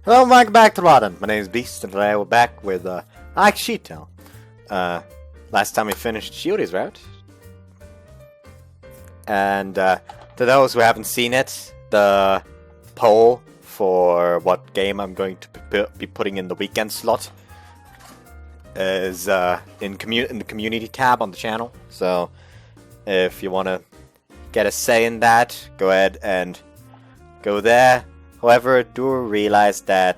Hello, welcome back to Rodden. My name is Beast, and today we're back with IxSHE. Last time we finished Yui-Route. And to those who haven't seen it, the poll for what game I'm going to be putting in the weekend slot is in the community tab on the channel. So if you want to get a say in that, go ahead and go there. However, do realize that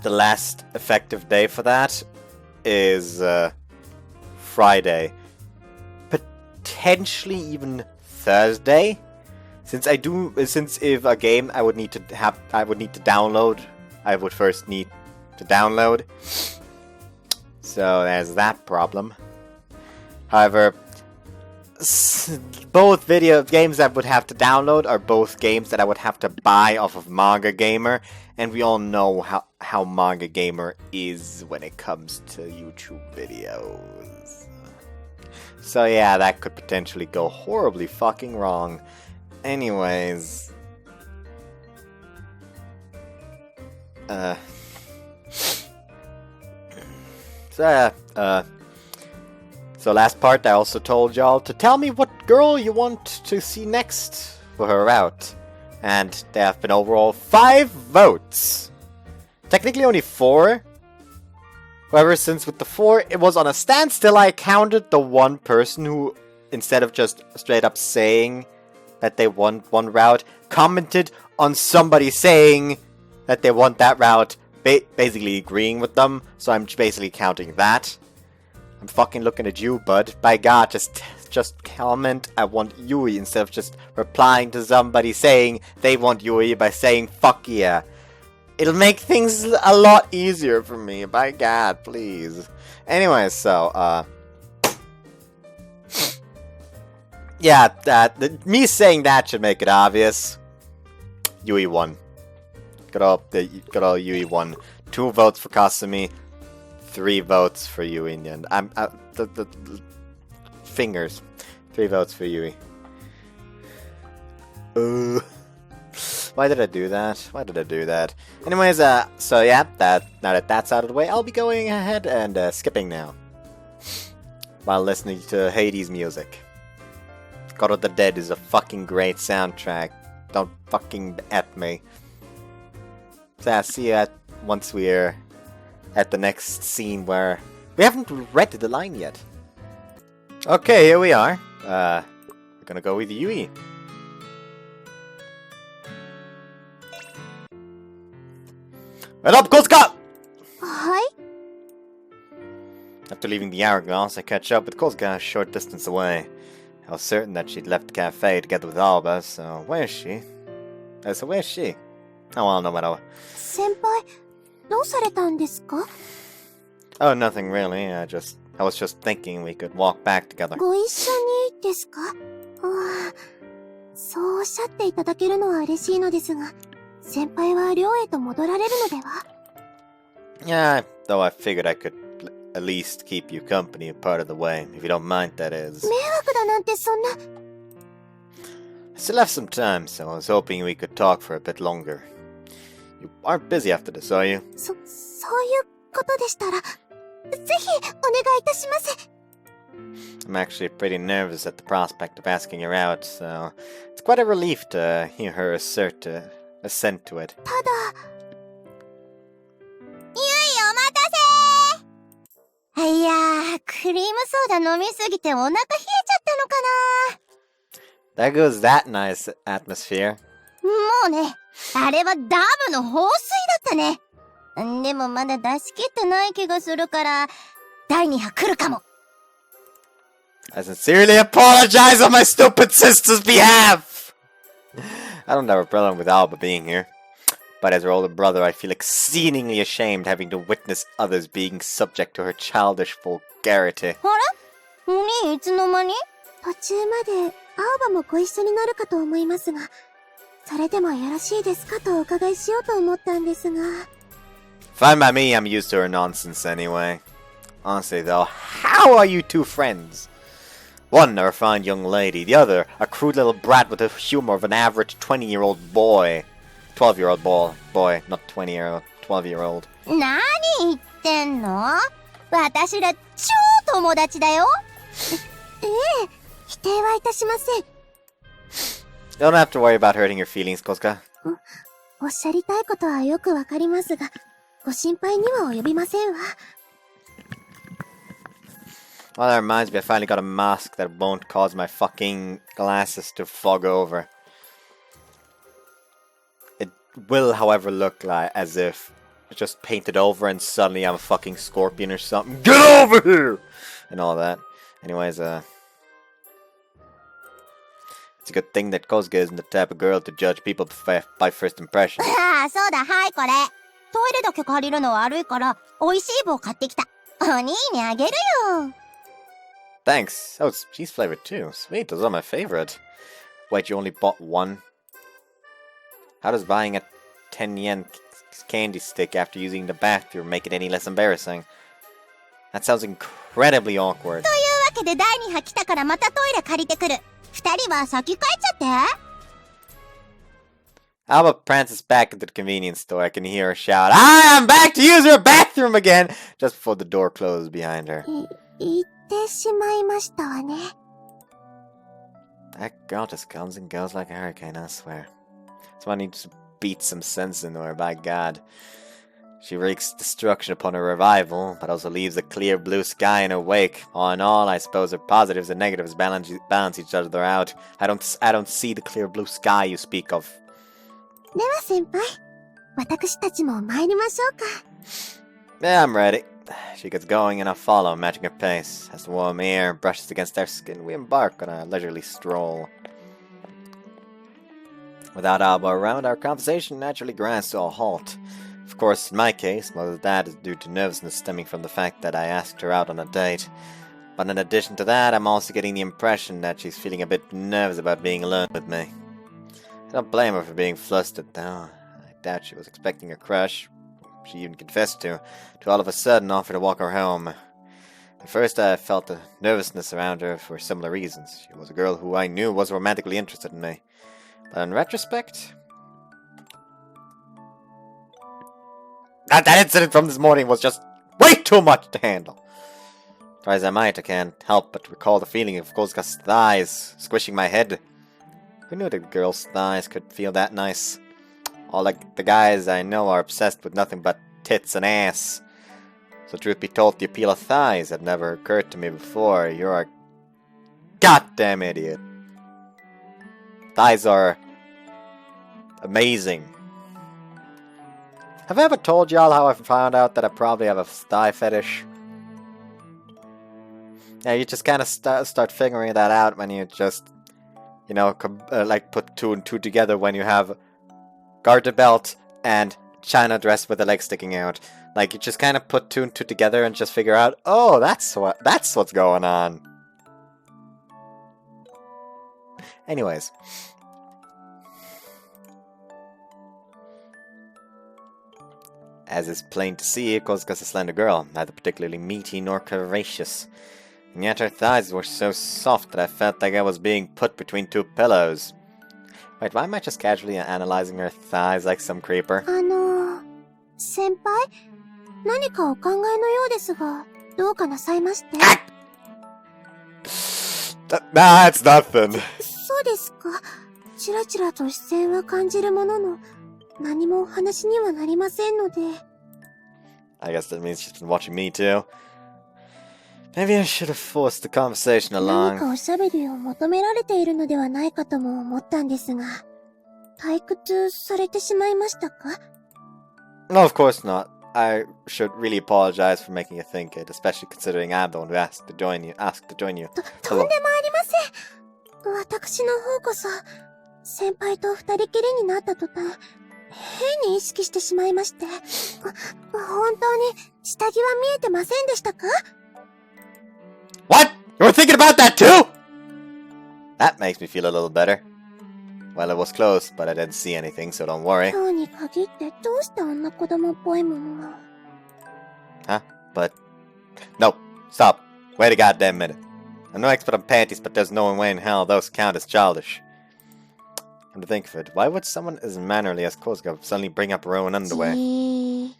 the last effective day for that is Friday, potentially even Thursday. Since if a game I would need to download, I would first need to download. So there's that problem. However, both video games I would have to download are both games that I would have to buy off of Manga Gamer, and we all know how Manga Gamer is when it comes to YouTube videos. So yeah, that could potentially go horribly fucking wrong. Anyways, So last part I also told y'all to tell me what girl you want to see next for her route. And there have been overall 5 votes. Technically only 4. However, since with the 4 it was on a standstill, I counted the one person who, instead of just straight up saying that they want one route, commented on somebody saying that they want that route, basically agreeing with them. So I'm basically counting that. I'm fucking looking at you, bud. By God, just comment I want Yui instead of just replying to somebody saying they want Yui by saying fuck yeah. It'll make things a lot easier for me. By God, please. Anyway, so yeah, me saying that should make it obvious. Yui won. Good old Yui won. 2 votes for Kasumi. 3 votes for Yui in the end. The fingers. 3 votes for Yui. Why did I do that? Anyways, so yeah, now that that's out of the way, I'll be going ahead and skipping now. While listening to Hades music. God of the Dead is a fucking great soundtrack. Don't fucking at me. So yeah, see you once we're at the next scene where we haven't read the line yet. Okay, here we are. We're gonna go with Yui. Right up, Kozka! Hi? After leaving the Hourglass, I catch up with Kozka a short distance away. I was certain that she'd left the cafe together with Alba, so where is she? So where's she? Oh well, no matter. Senpai, どうされたんですか? Oh, nothing really. I was just thinking we could walk back together. ご一緒にですか? そうおっしゃっていただけるのは嬉しいのですが、先輩は寮へと戻られるのでは? Yeah, though I figured I could at least keep you company a part of the way, if you don't mind, that is. 迷惑だなんてそんな. I still have some time, so I was hoping we could talk for a bit longer. You aren't busy after this, are you? そういうことでしたら、ぜひお願いいたします。 I'm actually pretty nervous at the prospect of asking her out, so it's quite a relief to hear her assent to it. ただ、ゆいお待たせ。いやー、クリームソーダ飲みすぎてお腹冷えちゃったのかな。 There goes that nice atmosphere. もうね、あれはダムの放水だったね。でもまだ出し切ってない気がするから、第2波来るかも。 I sincerely apologize on my stupid sister's behalf! I don't have a problem with Alba being here. But as her older brother, I feel exceedingly ashamed having to witness others being subject to her childish vulgarity. あら? お兄いつの間に? 途中まで、青葉もご一緒になるかと思いますが、それでもよろしいですかとお伺いしようと思ったんですが。 Fine by me, I'm used to her nonsense anyway. Honestly though, how are you two friends? One, a refined young lady, the other, a crude little brat with the humor of an average 20-year-old boy. 12-year-old boy, not 20-year-old, 12-year-old. 何言ってんの？私ら超友達だよ。ええ、否定はいたしません。You don't have to worry about hurting your feelings, Kosuka. おっしゃりたいことはよくわかりますが、ご心配には及びませんわ。Well, that reminds me, I finally got a mask that won't cause my fucking glasses to fog over. It will, however, look like as if it's just painted over and suddenly I'm a fucking scorpion or something. Get over here! And all that. Anyways, it's a good thing that Kosuke isn't the type of girl to judge people by first impression. ああ、そうだ、はい、これ。トイレだけ借りるの悪いから、美味しい棒買ってきた。お兄にあげるよ。Thanks. Oh, it's cheese flavored too. Sweet, those are my favorite. Wait, you only bought one? How does buying a 10 yen candy stick after using the bathroom make it any less embarrassing? That sounds incredibly awkward. というわけで第2波来たからまたトイレ借りてくる。2人は先帰っちゃって。Alba prances back into the convenience store. I can hear her shout, I am back to use your bathroom again! Just before the door closed behind her. 行ってしまいましたわね。That girl just comes and goes like a hurricane, I swear. So I need to beat some sense into her, by God. She wreaks destruction upon her revival, but also leaves a clear blue sky in her wake. All in all, I suppose her positives and negatives balance each other out. I don't see the clear blue sky you speak of. では先輩、私たちも参りましょうか。Yeah, I'm ready. She gets going and I follow, matching her pace. As the warm air brushes against our skin, we embark on a leisurely stroll. Without Alba around, our conversation naturally grinds to a halt. Of course, in my case, most of that is due to nervousness stemming from the fact that I asked her out on a date. But in addition to that, I'm also getting the impression that she's feeling a bit nervous about being alone with me. I don't blame her for being flustered, though. I doubt she was expecting a crush, she even confessed to all of a sudden offer to walk her home. At first I felt the nervousness around her for similar reasons. She was a girl who I knew was romantically interested in me. But in retrospect... That incident from this morning was just way too much to handle. Try as I might, I can't help but recall the feeling of Kosuka's thighs squishing my head. Who knew the girl's thighs could feel that nice? All the guys I know are obsessed with nothing but tits and ass. So truth be told, the appeal of thighs had never occurred to me before. You're a goddamn idiot. Thighs are amazing. Have I ever told y'all how I found out that I probably have a thigh fetish? Yeah, you just kind of start figuring that out when you just, you know, like put 2 and 2 together when you have garter belt and china dress with the legs sticking out. Like, you just kind of put 2 and 2 together and just figure out, oh, that's what's going on. Anyways. As is plain to see, Kosuka's a slender girl, neither particularly meaty nor curvaceous. And yet her thighs were so soft that I felt like I was being put between 2 pillows. Wait, why am I just casually analyzing her thighs like some creeper? 先輩、何かお考えのようですが、どうかなさいまして。That's nothing. そうですか。ちらちらと視線は感じるものの、何もお話にはなりませんので。I guess that means she's been watching me too. Maybe I should have forced the conversation along. 何かおしゃべりを求められているのではないかとも思ったんですが、退屈されてしまいましたか？ No, of course not. I should really apologize for making you think it, especially considering I'm the one who asked to join you. とんでもありません。私の方こそ、先輩と二人きりになった途端、変に意識してしまいまして。本当に下着は見えてませんでしたか？ What? You were thinking about that too? That makes me feel a little better. Well, it was close, but I didn't see anything, so don't worry. 今日に限ってどうしてあんな子供っぽいものが。Huh? But... No. Stop. Wait a goddamn minute. I'm no expert on panties, but there's no way in hell those count as childish. I'm Come to think of it, why would someone as mannerly as Kosuke suddenly bring up her own underwear? She's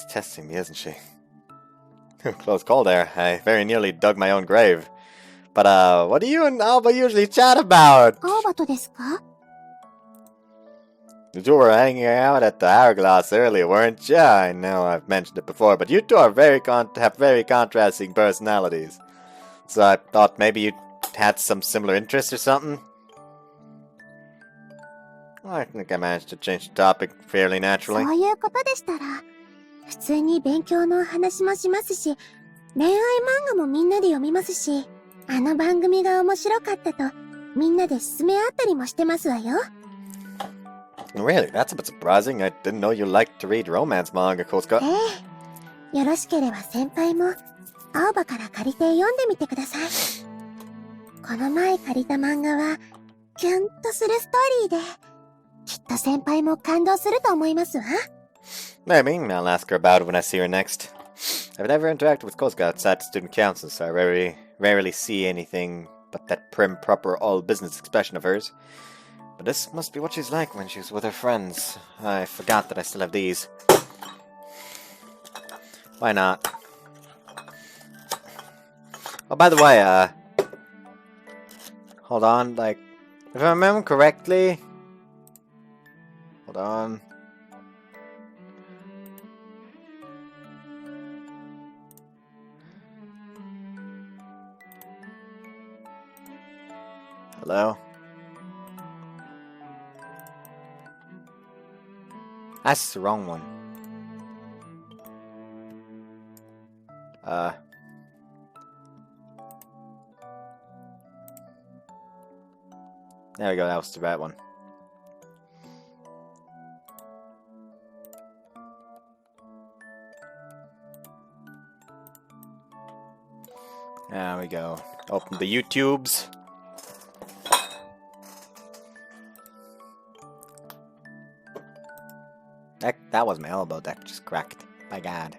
She's testing me, isn't she? Close call there. I very nearly dug my own grave. But, what do you and Alba usually chat about? 青葉とですか? You two were hanging out at the Hourglass earlier, weren't you? I know I've mentioned it before, but you two are have very contrasting personalities. So I thought maybe you had some similar interests or something? Well, I think I managed to change the topic fairly naturally. そういうことでしたら、普通に勉強の話もしますし、恋愛漫画もみんなで読みますし、あの番組が面白かったと、みんなで勧め合ったりもしてますわよ。Really? That's a bit surprising. I didn't know you liked to read romance manga, Kosuke. ええ。よろしければ先輩も、青葉から借りて読んでみてください。この前借りた漫画は、キュンとするストーリーで、きっと先輩も感動すると思いますわ。Maybe. I'll ask her about it when I see her next. I've never interacted with Kosuke outside the student council, so I rarely see anything but that prim, proper, all-business expression of hers. But this must be what she's like when she's with her friends. I forgot that I still have these. Why not? Oh, by the way, hold on, like, if I remember correctly... Hold on. Hello? That's the wrong one. There we go, that was the right one. There we go. Open the YouTubes. That was my elbow that just cracked. By God.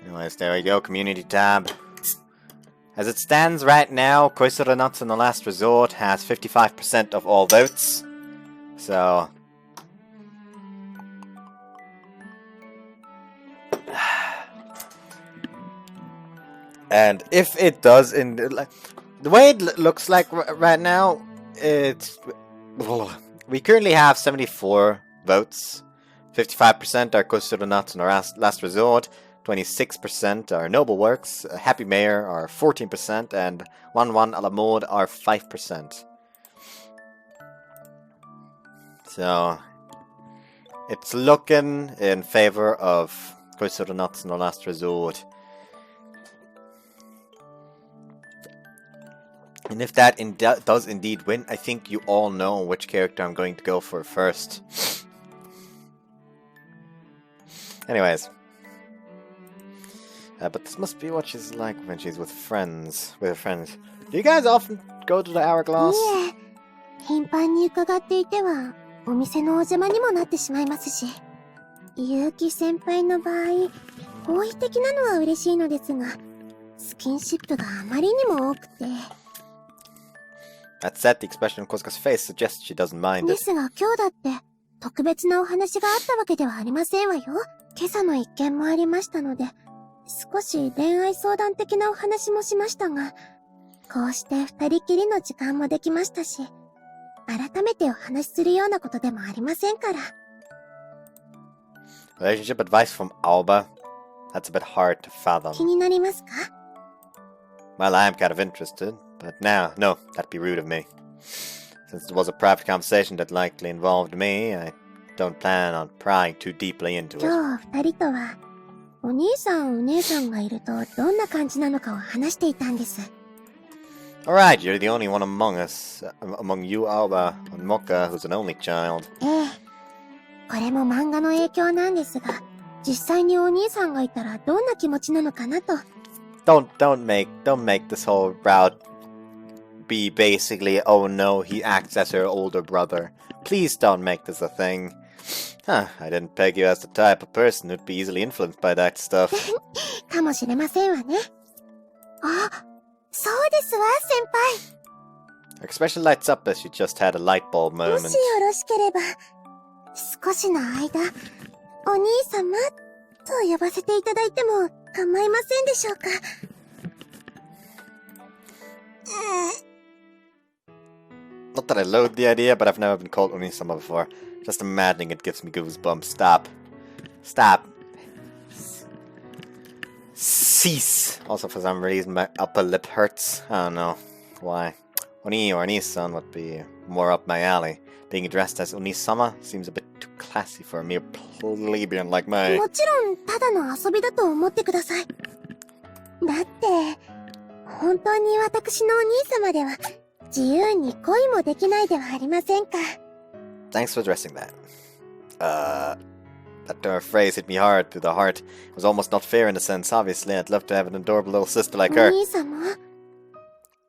Anyways, there we go. Community tab. As it stands right now, Koisoranatsu no Last Resort has 55% of all votes. So... And if it does, the way it looks like right now, it's... We currently have 74 votes. 55% are Koisoranatsu no Last Resort. 26% are Noble Works, Happy Mayor are 14%, and 1-1 a la mode are 5%. So, it's looking in favor of Koisoranatsu no Last Resort. And if that does indeed win, I think you all know which character I'm going to go for first. Anyways. But this must be what she's like when she's with her friends. Do you guys often go to the Hourglass? いえ、頻繁に伺っていては、お店のお邪魔にもなってしまいますし。結城先輩の場合、好意的なのは嬉しいのですが、スキンシップがあまりにも多くて。That said, the expression on Kosuke's face suggests she doesn't mind it. ですが今日だって、特別なお話があったわけではありませんわよ。今朝の一件もありましたので、少し恋愛相談的なお話もしましたが、こうして二人きりの時間もできましたし、改めてお話しするようなことでもありませんから。Relationship advice from Alba? That's a bit hard to fathom. 気になりますか? Well, I am kind of interested, but no, that'd be rude of me. Since it was a private conversation that likely involved me, I don't plan on prying too deeply into it. 今日二人とは、お兄さんお姉さんがいるとどんな感じなのかを話していたんです。Alright, you're the only one among us, among you, Alba, and Mocha, who's an only child. ええ。これも漫画の影響なんですが、実際にお兄さんがいたらどんな気持ちなのかなと。Don't make this whole route be basically, oh no, he acts as her older brother. Please don't make this a thing. Huh, I didn't peg you as the type of person who'd be easily influenced by that stuff. かもしれませんわね。あ、そうですわ、先輩。Her expression lights up as she just had a light bulb も moment. しよろしければ、少しの間、お兄様と呼ばせていただいても構いませんでしょうか。Not that I loathe the idea, but I've never been called Onisama before. Just imagining it gives me goosebumps. Stop. Stop. Cease. Also, for some reason, my upper lip hurts. I don't know why. Oni or Oni-san would be more up my alley. Being addressed as Onisama seems a bit too classy for a mere plebeian like me. もちろんただの遊びだと思ってください。だって本当に私のお兄様では自由に恋もできないではありませんか。 Thanks for addressing that. That phrase hit me hard through the heart. It was almost not fair in a sense. Obviously, I'd love to have an adorable little sister like お her. 兄様、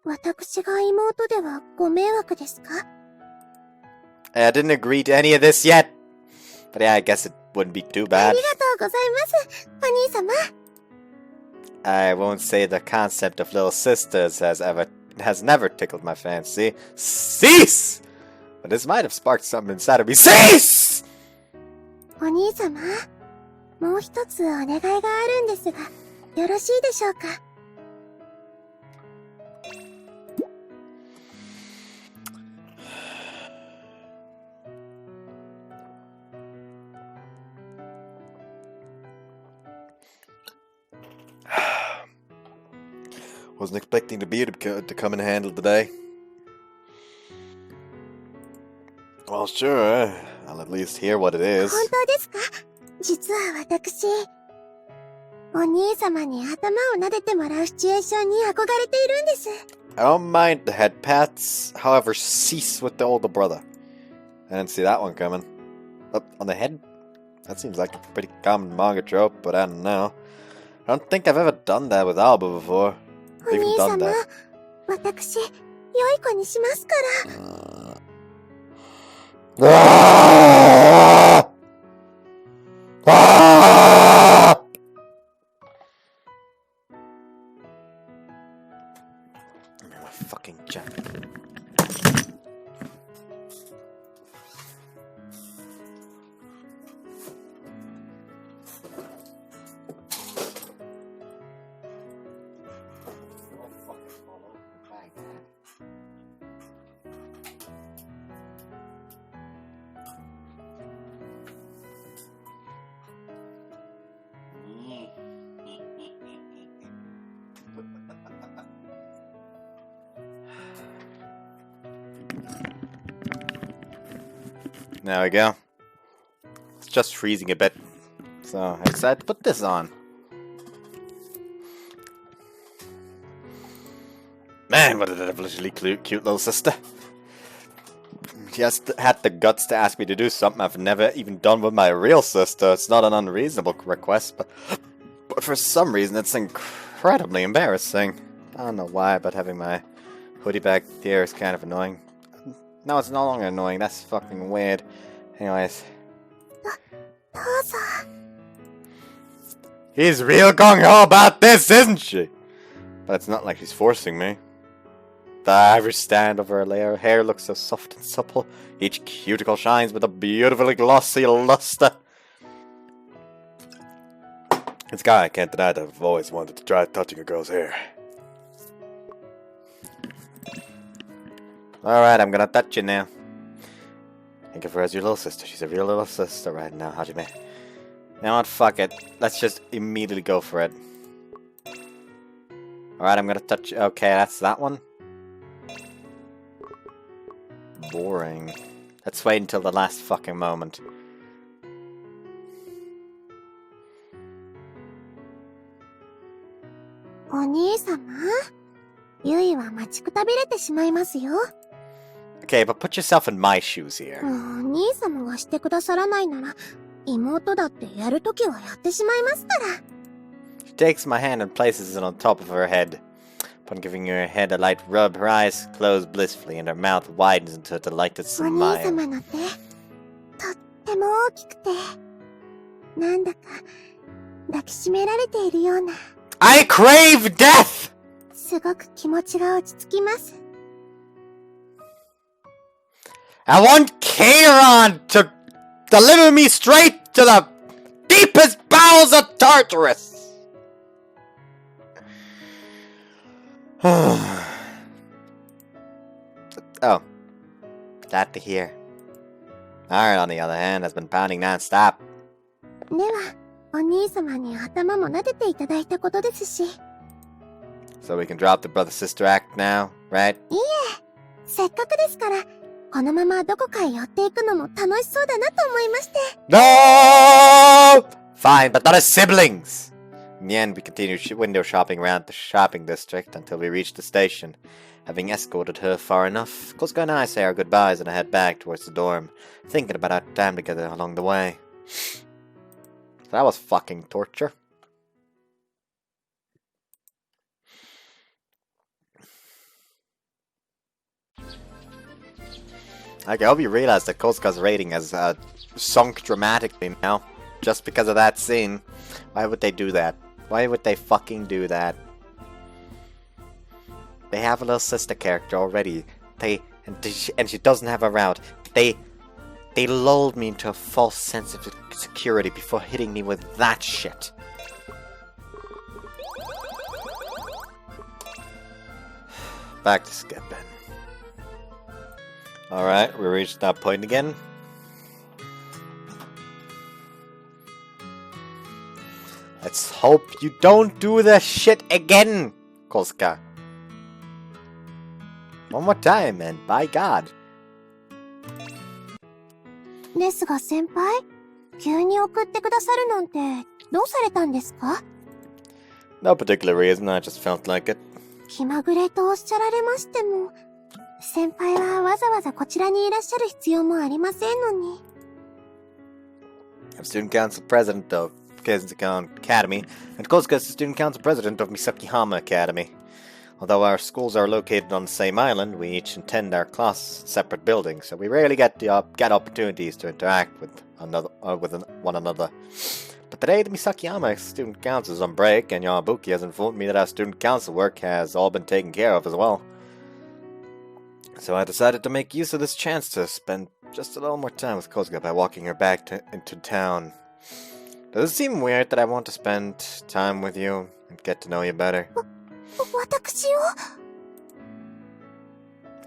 私が妹ではご迷惑ですか？ I didn't agree to any of this yet. But yeah, I guess it wouldn't be too あ bad. りがとうございます、お兄様。 I won't say the concept of little sisters has never tickled my fancy. Cease! But this might have sparked something inside of me. Cease! お兄様、もう一つお願いがあるんですが、よろしいでしょうか。Wasn't expecting the beer to come in handy today. Well, sure. I'll at least hear what it is. 本当ですか？実は私、お兄様に頭を撫でてもらうシチュエーションに憧れているんです。I don't mind the head pats, however, cease with the older brother. I didn't see that one coming. Up on the head? That seems like a pretty common manga trope, but I don't know. I don't think I've ever done that with Alba before. お兄様、私、良い子にしますから。Fucking jacket. There we go. It's just freezing a bit. So I decided to put this on. Man, what a devilishly cute little sister. She had the guts to ask me to do something I've never even done with my real sister. It's not an unreasonable request, but for some reason it's incredibly embarrassing. I don't know why, but having my hoodie back here is kind of annoying. No, it's no longer annoying. That's fucking weird. Anyways. どうぞ。 He's real gung-ho about this, isn't she? But it's not like she's forcing me. The ivory stand over her hair looks so soft and supple. Each cuticle shines with a beautifully glossy luster. It's guy, I can't deny that I've always wanted to try touching a girl's hair. Alright, I'm gonna touch you now. Think of her as your little sister. She's a real little sister right now, Hajime. You know what? Fuck it. Let's just immediately go for it. Alright, I'm gonna touch you. Okay, that's that one. Boring. Let's wait until the last fucking moment. Okay, but put yourself in my shoes here. お兄様がしてくださらないなら、妹だってやるときはやってしまいますから。She takes my hand and places it on top of her head. Upon giving her head a light rub, her eyes close blissfully and her mouth widens into a delighted お兄 smile. 様の手、とっても大きくて、なんだか抱きしめられているような。I crave death! すごく気持ちが落ち着きます。I want Kairon to deliver me straight to the deepest bowels of Tartarus! Oh. Glad to hear. Aaron, on the other hand, has been pounding non-stop. では、お兄様に頭も撫でていただいたことですし。So we can drop the brother-sister act now, right? いいえ、せっかくですから、このままどこかへ寄っていくのも楽しそうだなと思いまして。No! Fine, but not as siblings! In the end, we continued window shopping around the shopping district until we reached the station. Having escorted her far enough, Kosuka and I say our goodbyes and I head back towards the dorm, thinking about our time together along the way. That was fucking torture. Like, I hope you realize that Kosuka's rating has sunk dramatically now, just because of that scene. Why would they do that? Why would they fucking do that? They have a little sister character already. And she doesn't have a route. They lulled me into a false sense of security before hitting me with that shit. Back to skipping. Alright, we reached that point again. Let's hope you don't do this shit again, Kosuka. One more time, and by God. ですが先輩、急に送ってくださるなんてどうされたんですか？ No particular reason, I just felt like it. 気まぐれとおっしゃられましても、先輩はわざわざこちらにいらっしゃる必要もありませんのに。I'm student council president of Kenzakon Academy, and Kosuka is the student council president of Misakihama Academy. Although our schools are located on the same island, we each attend our classes in separate buildings, so we rarely get opportunities to interact with one another. But today, the Misakiyama Student Council is on break, and Yamabuki has informed me that our student council work has all been taken care of as well. So I decided to make use of this chance to spend just a little more time with Kosuka by walking her back into town. Does it seem weird that I want to spend time with you and get to know you better? 私を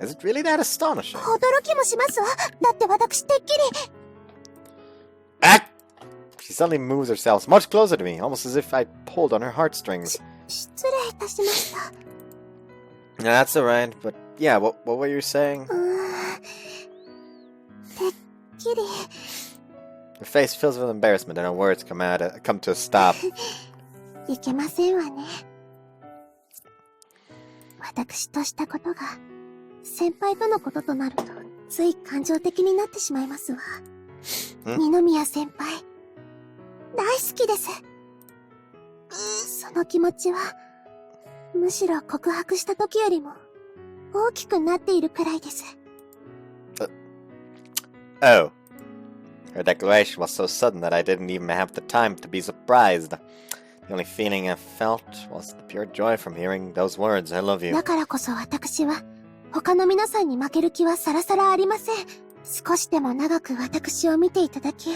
Is it really that astonishing? 驚きもしますわ。だって私てっきり。Ah! She suddenly moves herself much closer to me, almost as if I pulled on her heartstrings. 失礼いたしました。That's alright, but yeah, what were you saying? てっきり。Her face fills with embarrassment and her words come to a stop. いけませんわね。私としたことが先輩とのこととなるとつい感情的になってしまいますわ。二宮先輩、大好きです。その気持ちはむしろ告白した時よりも大きくなっているくらいです。Oh. Her declaration was so sudden that I didn't even have the time to be surprised. The only feeling I felt was the pure joy from hearing those words, I love you. だからこそ私は他の皆さんに負ける気はさらさらありません。少しでも長く私を見ていただき、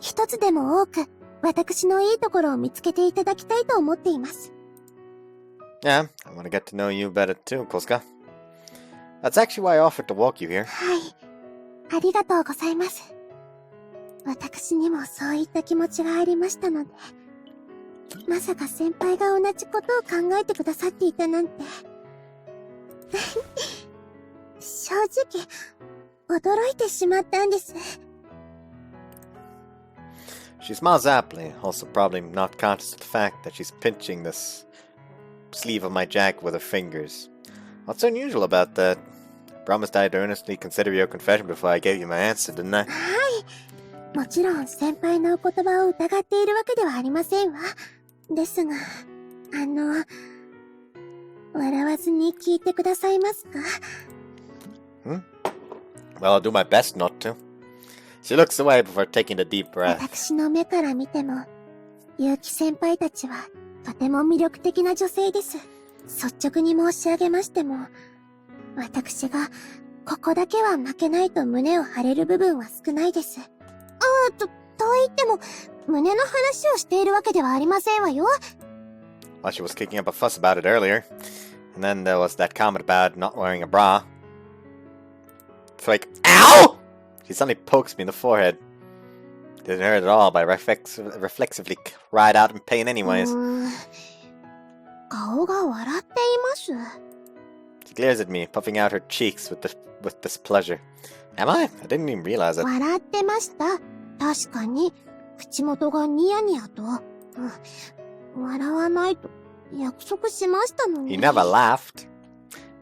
一つでも多く私のいいところを見つけていただきたいと思っています。Yeah, I want to get to know you better too, Kosuka. That's actually why I offered to walk you here. はい。ありがとうございます。私にもそういった気持ちがありましたので、まさか先輩が同じことを考えてくださっていたなんて。正直、驚いてしまったんです。She smiles aptly, also probably not conscious of the fact that she's pinching this sleeve of my jacket with her fingers. What's unusual about that? I promised I'd earnestly consider your confession before I gave you my answer, didn't I? はい。もちろん先輩のお言葉を疑っているわけではありませんわ。ですが、笑わずに聞いてくださいますか？ Well, I'll do my best not to. She looks away before taking a deep breath. 私の目から見ても、結城先輩たちはとても魅力的な女性です。率直に申し上げましても、私がここだけは負けないと胸を張れる部分は少ないです。と言っても、胸の話をしているわけではありませんわよ。Well, she was kicking up a fuss about it earlier. And then there was that comment about not wearing a bra. It's like, ow! She suddenly pokes me in the forehead. Didn't hurt at all, but I reflexively cried out in pain anyways. 顔が笑っています。She glares at me, puffing out her cheeks with displeasure. Am I? I didn't even realize it. 笑ってました。確かに、口元がニヤニヤと。笑わないと約束しましたのに。He never laughed.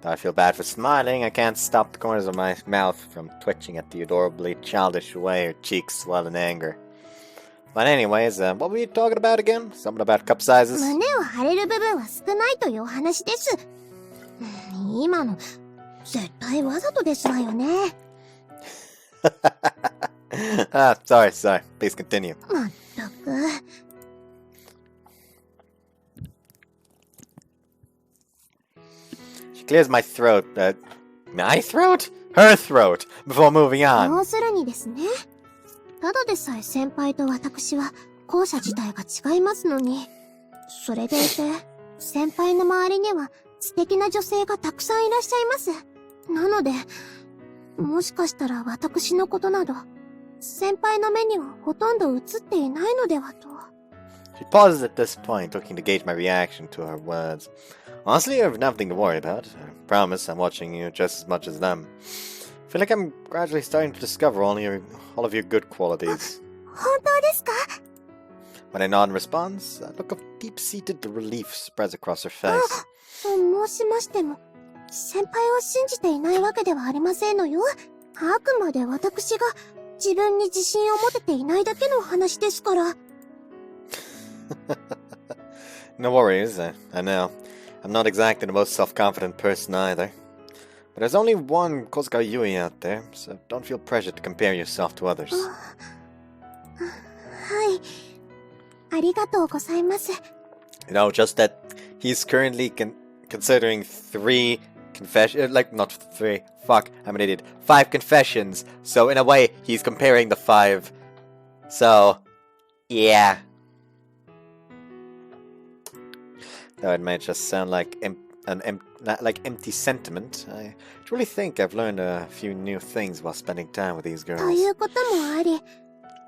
Though I feel bad for smiling, I can't stop the corners of my mouth from twitching at the adorably childish way her cheeks swell in anger. But anyways, what were you talking about again? Something about cup sizes? 胸を張れる部分は少ないというお話です。今の、絶対わざとですわよね。sorry. Please continue. まったく。She clears my throat. My throat? Her throat! Before moving on. 要するにですね。ただでさえ先輩と私は校舎自体が違いますのに。それでいて、先輩の周りには素敵な女性がたくさんいらっしゃいます。なので、もしかしたら私のことなど、先輩の目にはほとんど映っていないのではと。She pauses at this point, looking to gauge my reaction to her words. Honestly, I have nothing to worry about. I promise I'm watching you just as much as them. I feel like I'm gradually starting to discover all of your good qualities. 本当ですか? When I nod in response, a look of deep-seated relief spreads across her face. と申しましても、先輩を信じていないわけではありませんのよ。あくまで私が自分に自信を持てていないだけの話ですから。No worries, I know. I'm not exactly the most self-confident person either. But there's only one Kozuka Yui out there, so don't feel pressured to compare yourself to others. はい。ありがとうございます。You know, just that he's currently considering 3 confessions, not 3, fuck, I'm an idiot, 5 confessions, so in a way, he's comparing the 5. So, yeah. Though it may just sound like empty sentiment, I truly think I've learned a few new things while spending time with these girls. ということもあり、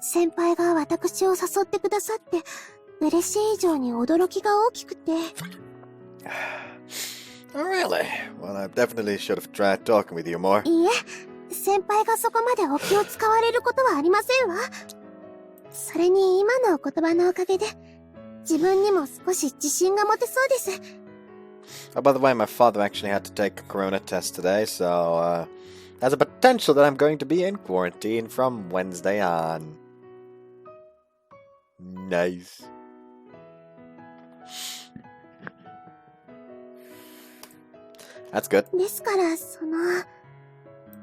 先輩が私を誘ってくださって、嬉しい以上に驚きが大きくて。Oh, really? Well, I definitely should have tried talking with you more. いいえ、先輩がそこまでお気を使われることはありませんわ。それに今のお言葉のおかげで、自分にも少し自信が持てそうです。Oh, by the way, my father actually had to take a corona test today, so, there's a potential that I'm going to be in quarantine from Wednesday on. Nice. That's good. ですから、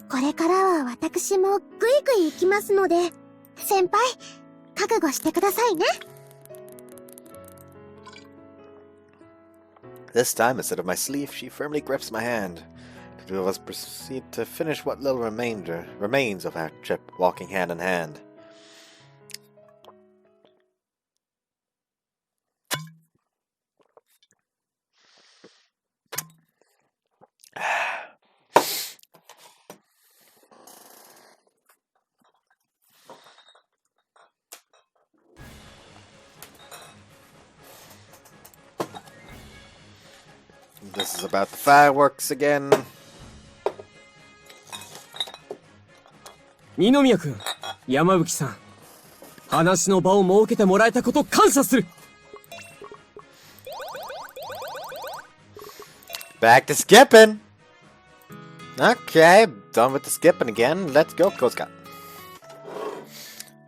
これからは私もぐいぐい行きますので、先輩、覚悟してくださいね。This time, instead of my sleeve, she firmly grips my hand. The two of us proceed to finish what little remains of our trip, walking hand in hand. This is about the fireworks again. 二宮君、山吹さん、話の場を設けてもらえたこと感謝する。Back to skipping. Okay, done with the skipping again. Let's go, Kozuka.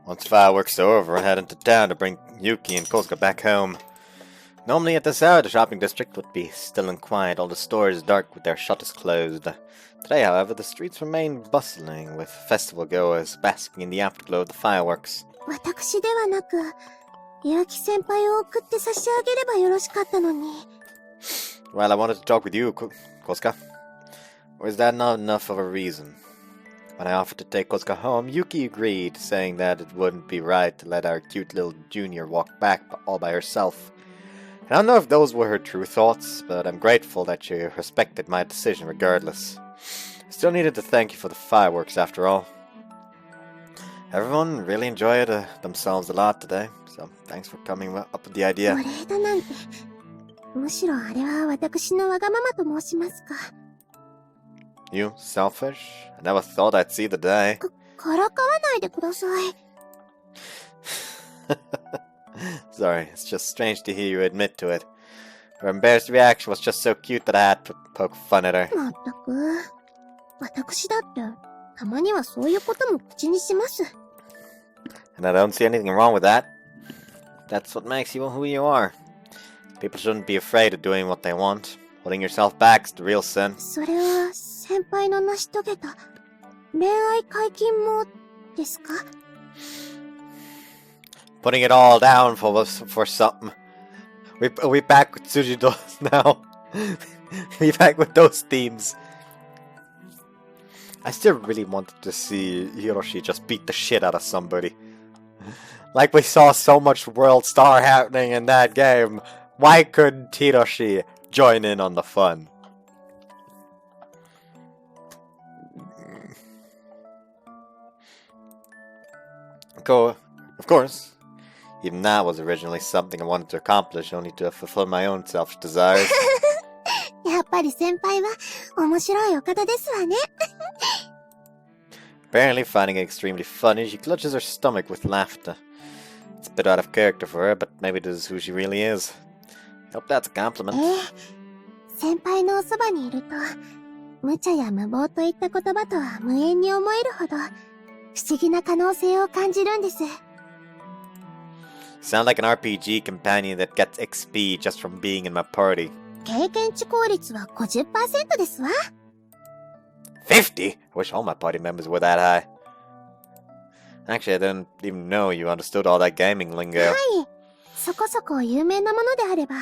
Once fireworks are over, I head into town to bring Yuki and Kozuka back home. Normally at this hour, the shopping district would be still and quiet, all the stores dark with their shutters closed. Today, however, the streets remain bustling, with festival goers basking in the afterglow of the fireworks. 私ではなく、結城先輩を送って差し上げればよろしかったのに。Well, I wanted to talk with you, Kozuka. Or is that not enough of a reason? When I offered to take Kosuka home, Yuki agreed, saying that it wouldn't be right to let our cute little junior walk back all by herself. I don't know if those were her true thoughts, but I'm grateful that she respected my decision regardless. I still needed to thank you for the fireworks after all. Everyone really enjoyed themselves a lot today, so thanks for coming up with the idea. お礼だなんて。むしろあれは私のわがままと申しますか。You selfish? I never thought I'd see the day. からかわないでください。Sorry, it's just strange to hear you admit to it. Her embarrassed reaction was just so cute that I had to poke fun at her. まったく。私だって、たまにはそういうことも口にします。And I don't see anything wrong with that. That's what makes you who you are. People shouldn't be afraid of doing what they want. Holding yourself back is the real sin. それは、先輩の成し遂げた、恋愛解禁も、ですか？ Putting it all down for something. We back with Tsujidos now. We back with those themes. I still really wanted to see Hiroshi just beat the shit out of somebody. Like we saw so much World Star happening in that game. Why couldn't Hiroshi join in on the fun? Of course. Even that was originally something I wanted to accomplish, only to fulfill my own selfish desires. やっぱり先輩は面白いお方ですわね。Apparently finding it extremely funny, she clutches her stomach with laughter. It's a bit out of character for her, but maybe this is who she really is. I hope that's a compliment. 先輩のおそばにいると、無茶や無謀といった言葉とは無縁に思えるほど、不思議な可能性を感じるんです。Sound like an RPG companion that gets XP just from being in my party. 経験値効率は 50% ですわ。50? I wish all my party members were that high. Actually, I didn't even know you understood all that gaming lingo. はい。そこそこ有名なものであれば。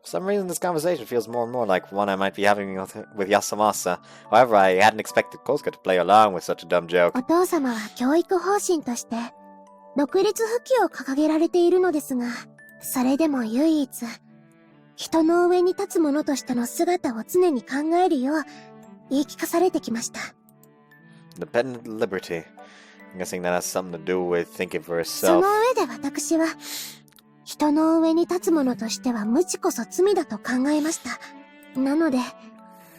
For some reason, this conversation feels more and more like one I might be having with Yasamasa. However, I hadn't expected Kosuka to play along with such a dumb joke. お父様は教育方針として、独立不起を掲げられているのですが、それでも唯一、人の上に立つ者としての姿を常に考えるよう言い聞かされてきました。Independent liberty. I'm guessing that has something to do with thinking for そ herself. の上で私は、人の上に立つ者としては無知こそ罪だと考えました。なので、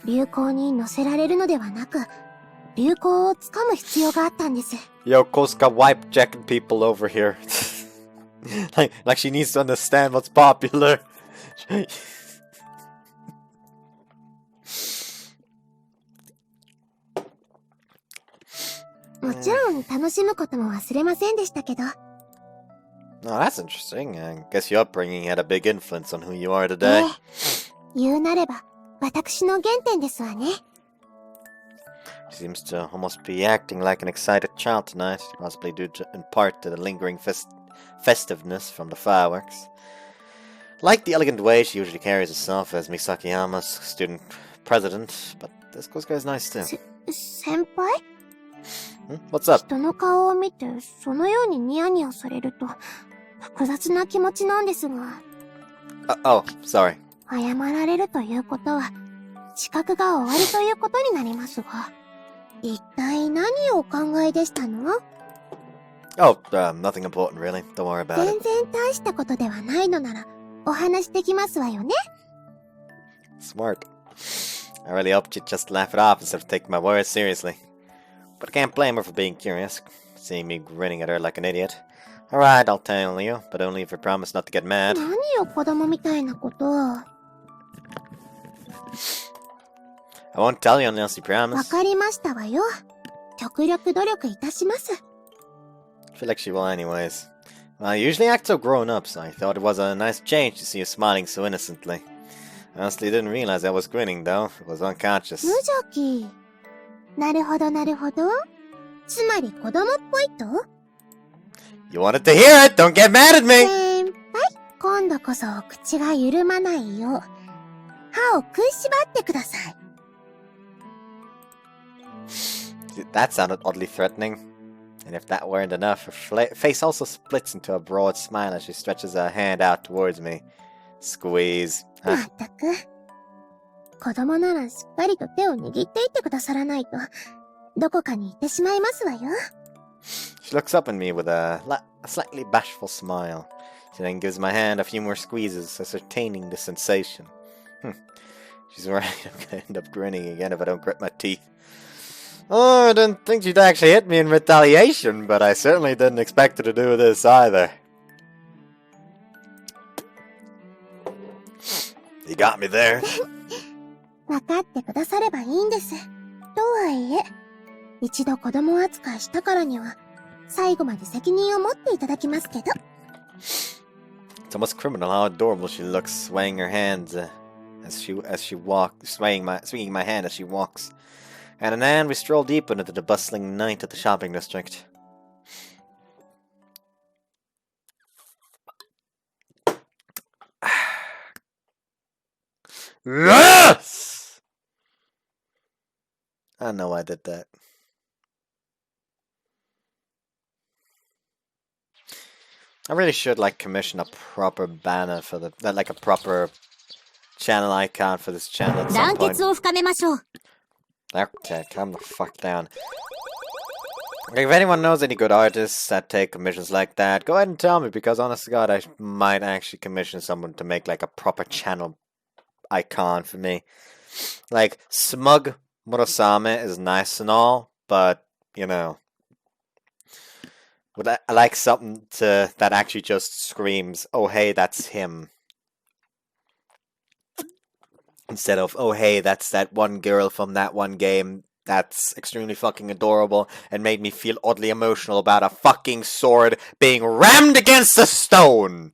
流行に乗せられるのではなく、流行をつかむ必要があったんです。Yo, Kosuka wipe jacking people over here. like she needs to understand what's popular. もちろん楽しむことも忘れませんでしたけど。Oh, that's interesting. I guess your upbringing had a big influence on who you are today. 言うなれば、私の原点ですわね。She seems to almost be acting like an excited child tonight, possibly due in part to the lingering festiveness from the fireworks. Like the elegant way she usually carries herself as Misakiyama's student president, but this Kosuka is nice too. 先輩？ What's up? 人の顔を見て、そのようにニヤニヤされると、複雑な気持ちなんですが。Oh, sorry. 謝られるということは、資格が終わりということになりますが、一体何をお考えでしたの？ Oh, nothing important really. Don't worry about 全 it. 然大したことではないのなら、お話できますわよね。Smart. I really hoped you'd just laugh it off instead of taking my words seriously. But I can't blame her for being curious, seeing me grinning at her like an idiot. Alright, I'll tell you, but only if you promise not to get mad. 何よ、子供みたいなこと。わ I won't tell you unless you promise. かりましたわよ。極力努力いたします。I feel like she will anyways. Well, I usually act so grown up, so I thought it was a nice change to see you smiling so innocently. I honestly didn't realize I was grinning though. It was unconscious. 無邪気。なるほどなるほど。つまり子供っぽいと？ You wanted to hear it! Don't get mad at me! 先輩、今度こそお口が緩まないよう、歯を食いしばってください。That sounded oddly threatening. And if that weren't enough, her face also splits into a broad smile as she stretches her hand out towards me. Squeeze. まったく。子供ならしっかりと手を握っていってくださらないと、どこかに行ってしまいますわよ。She looks up at me with a slightly bashful smile. She then gives my hand a few more squeezes, ascertaining the sensation. She's right, I'm gonna end up grinning again if I don't grit my teeth. Oh, I didn't think she'd actually hit me in retaliation, but I certainly didn't expect her to do this either. You got me there. わかってくださればいいんです。とはいえ、一度子供扱いしたからには、最後まで責任を持っていただきますけど。It's almost criminal how adorable she looks, swaying her hands as she walks, swinging my hand as she walks. And in hand, we stroll deep into the bustling night of the shopping district. Yes! I know I did that. I really should commission a proper banner for like a proper channel icon for this channel at some point. Okay, calm the fuck down. If anyone knows any good artists that take commissions like that, go ahead and tell me, because honest to God, I might actually commission someone to make like a proper channel icon for me. Like, Smug Murasame is nice and all, but, you know, I like something that actually just screams, oh hey, that's him. Instead of, oh hey, that's that one girl from that one game that's extremely fucking adorable and made me feel oddly emotional about a fucking sword being rammed against a stone.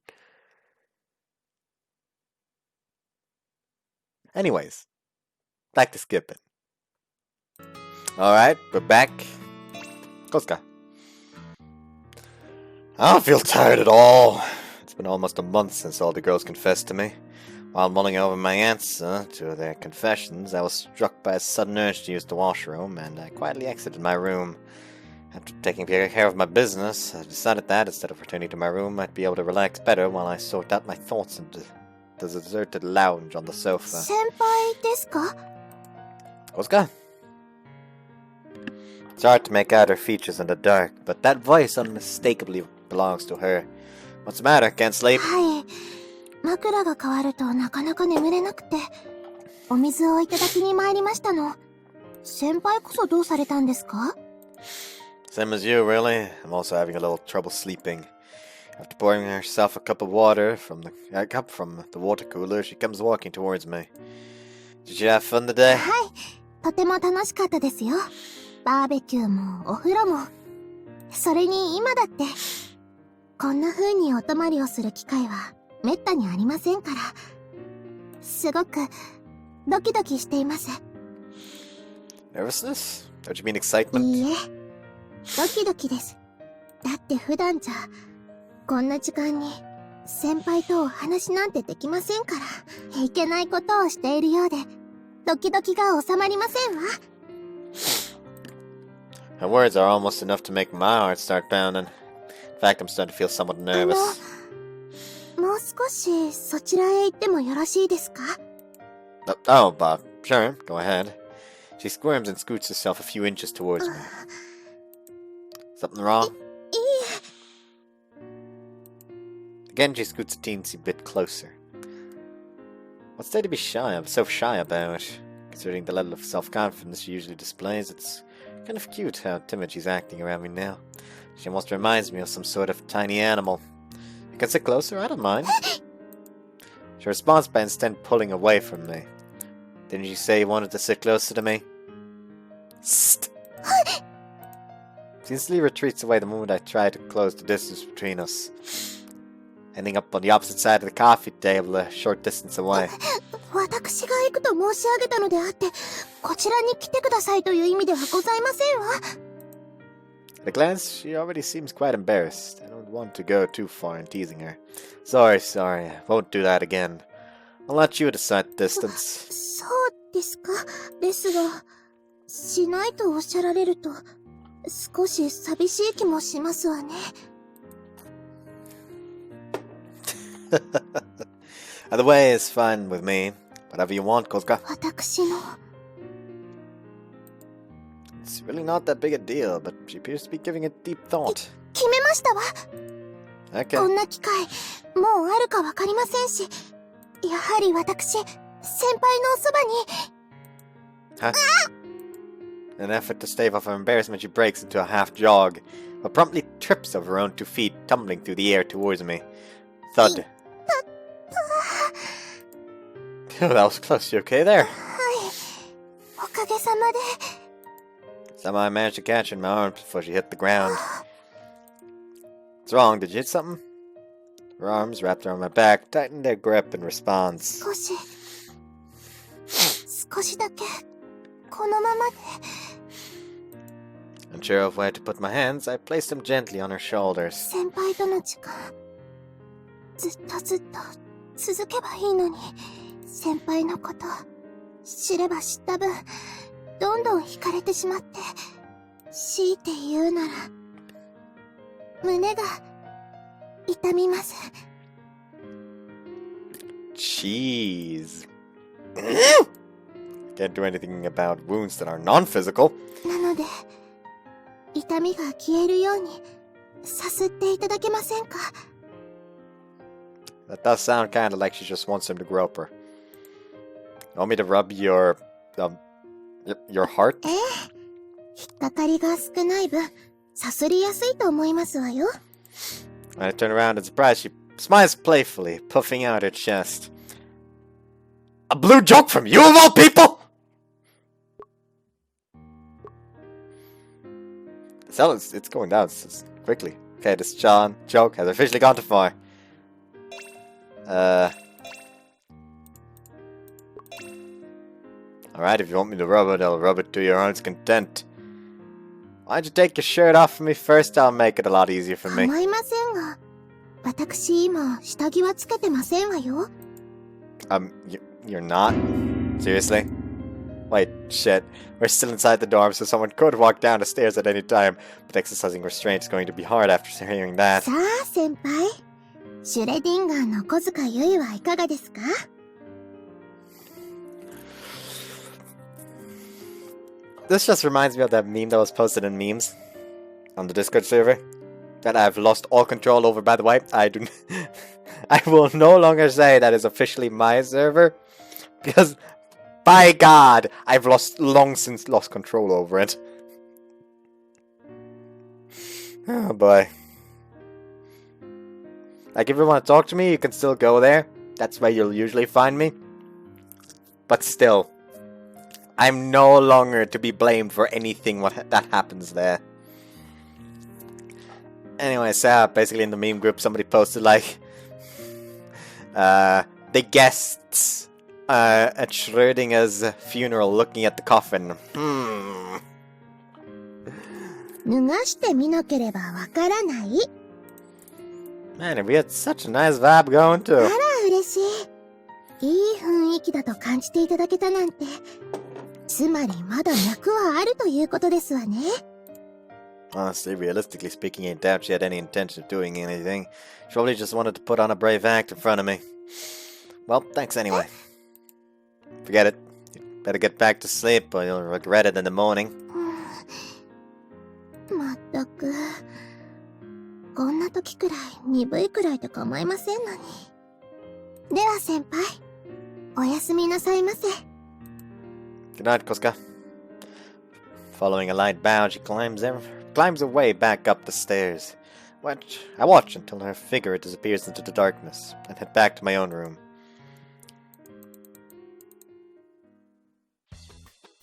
Anyways, back to skipping. Alright, we're back. Koska. I don't feel tired at all. It's been almost a month since all the girls confessed to me. While mulling over my answer to their confessions, I was struck by a sudden urge to use the washroom, and I quietly exited my room. After taking care of my business, I decided that, instead of returning to my room, I'd be able to relax better while I sort out my thoughts in the deserted lounge on the sofa. Senpai desu ka? Koska? It's hard to make out her features in the dark, but that voice unmistakably belongs to her. What's the matter? Can't sleep? はい。枕が変わるとなかなか眠れなくて、お水をいただきに参りましたの。先輩こそどうされたんですか? Same as you, really. I'm also having a little trouble sleeping. After pouring herself a cup of water from the water cooler, she comes walking towards me. Did you have fun today? はい。とても楽しかったですよ。バーベキューもお風呂も。それに今だって、こんな風にお泊まりをする機会はめったにありませんから。すごくドキドキしています。Nervousness? Don't you mean excitement? いいえ、ドキドキです。だって普段じゃ、こんな時間に先輩とお話なんてできませんから、いけないことをしているようで、ドキドキが収まりませんわ。Her words are almost enough to make my heart start pounding. In fact, I'm starting to feel somewhat nervous. もう少しそちらへ行ってもよろしいですか? Oh, Bob. Sure, go ahead. She squirms and scoots herself a few inches towards me. Something wrong? いいえ。 Again, she scoots a teensy bit closer. What's there to be so shy about? Considering the level of self-confidence she usually displays, it's kind of cute how timid she's acting around me now. She almost reminds me of some sort of tiny animal. You can sit closer, I don't mind. She responds by instead pulling away from me. Didn't you say you wanted to sit closer to me? Sst! She instantly retreats away the moment I try to close the distance between us. Ending up on the opposite side of the coffee table, a short distance away. 私が行くと申し上げたのであって、こちらに来てくださいという意味ではございませんわ。At a glance, she already seems quite embarrassed. I don't want to go too far in teasing her. Sorry, I won't do that again. I'll let you decide the distance. そうですか。ですが、しないとおっしゃられると、少し寂しい気もしますわね。Either way is fine with me. Whatever you want, Kosuka. 私の。It's really not that big a deal, but she appears to be giving it deep thought. 決めましたわ。Okay. こんな機会、もうあるかわかりませんし、やはり私、先輩のおそばに。Huh? In an effort to stave off her embarrassment, she breaks into a half jog, but promptly trips over her own 2 feet, tumbling through the air towards me. Thud. Oh, that was close. You okay there? はい。おかげさまで。Somehow I managed to catch her in my arms before she hit the ground. What's wrong? Did you hit something? Her arms, wrapped around my back, tightened their grip in response. 少しだけ、このままで。Unsure of where to put my hands, I placed them gently on her shoulders. 先輩との時間、ずっと続けばいいのに、先輩のこと、知れば知った分、どんどん惹かれてしまって、強いて言うなら、胸が痛みます。Jeez. Can't do anything about wounds that are non-physical. なので、痛みが消えるように、さすっていただけませんか？ That does sound kinda like she just wants him to grope her. Want me to rub your heart? ええ。引っかかりが少ない分、さすりやすいと思いますわよ。When I turn around in surprise, she smiles playfully, puffing out her chest. A blue joke from you of all people?! So it's going down quickly. Okay, this John joke has officially gone too far. Alright, if you want me to rub it, I'll rub it to your heart's content. Why don't you take your shirt off for me first? I'll make it a lot easier for me. 構いませんが、私今、下着はつけてませんわよ。You're not? Seriously? Wait, shit. We're still inside the dorm, so someone could walk down the stairs at any time, but exercising restraint is going to be hard after hearing that. さあ、先輩。シュレディンガーの小塚ゆいはいかがですか？ This just reminds me of that meme that was posted in memes on the Discord server that I've lost all control over, by the way. I will no longer say that is officially my server, because by God, I've long since lost control over it. Oh boy. Like, if you want to talk to me, you can still go there. That's where you'll usually find me. But still, I'm no longer to be blamed for anything that happens there. Anyway, so basically in the meme group, somebody posted like, the guests at Schrödinger's funeral looking at the coffin. 脱がしてみなければわからない。 Man, we had such a nice vibe going too. あら、嬉しい。いい雰囲気だと感じていただけたなんて。つまりまだ脈はあるということですわね。 Honestly, realistically speaking, I doubt she had any intention of doing anything. She probably just wanted to put on a brave act in front of me. Well, thanks anyway. Forget it. You better get back to sleep or you'll regret it in the morning. まったく。こんな時くらい鈍いくらいと構いませんのに。では先輩、おやすみなさいませ。 Good night, Kosuka. Following a light bound, she climbs her way back up the stairs. I watch until her figure disappears into the darkness, and head back to my own room.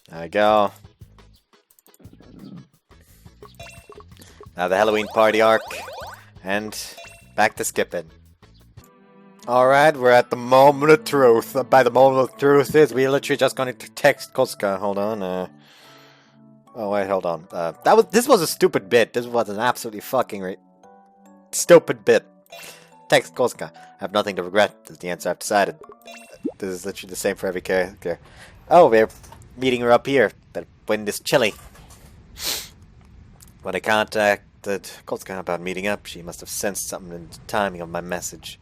There we go. Now the Halloween party arc, and back to skipping. Alright, we're at the moment of truth. By the moment of truth is we're literally just going to text Kosuka. Hold on. Oh wait, hold on. This was a stupid bit. This was an absolutely fucking stupid bit. Text Kosuka. I have nothing to regret. Is the answer I've decided. This is literally the same for every character. Oh, we're meeting her up here. But wind is chilly. When I contacted Kolska about meeting up, she must have sensed something in the timing of my message.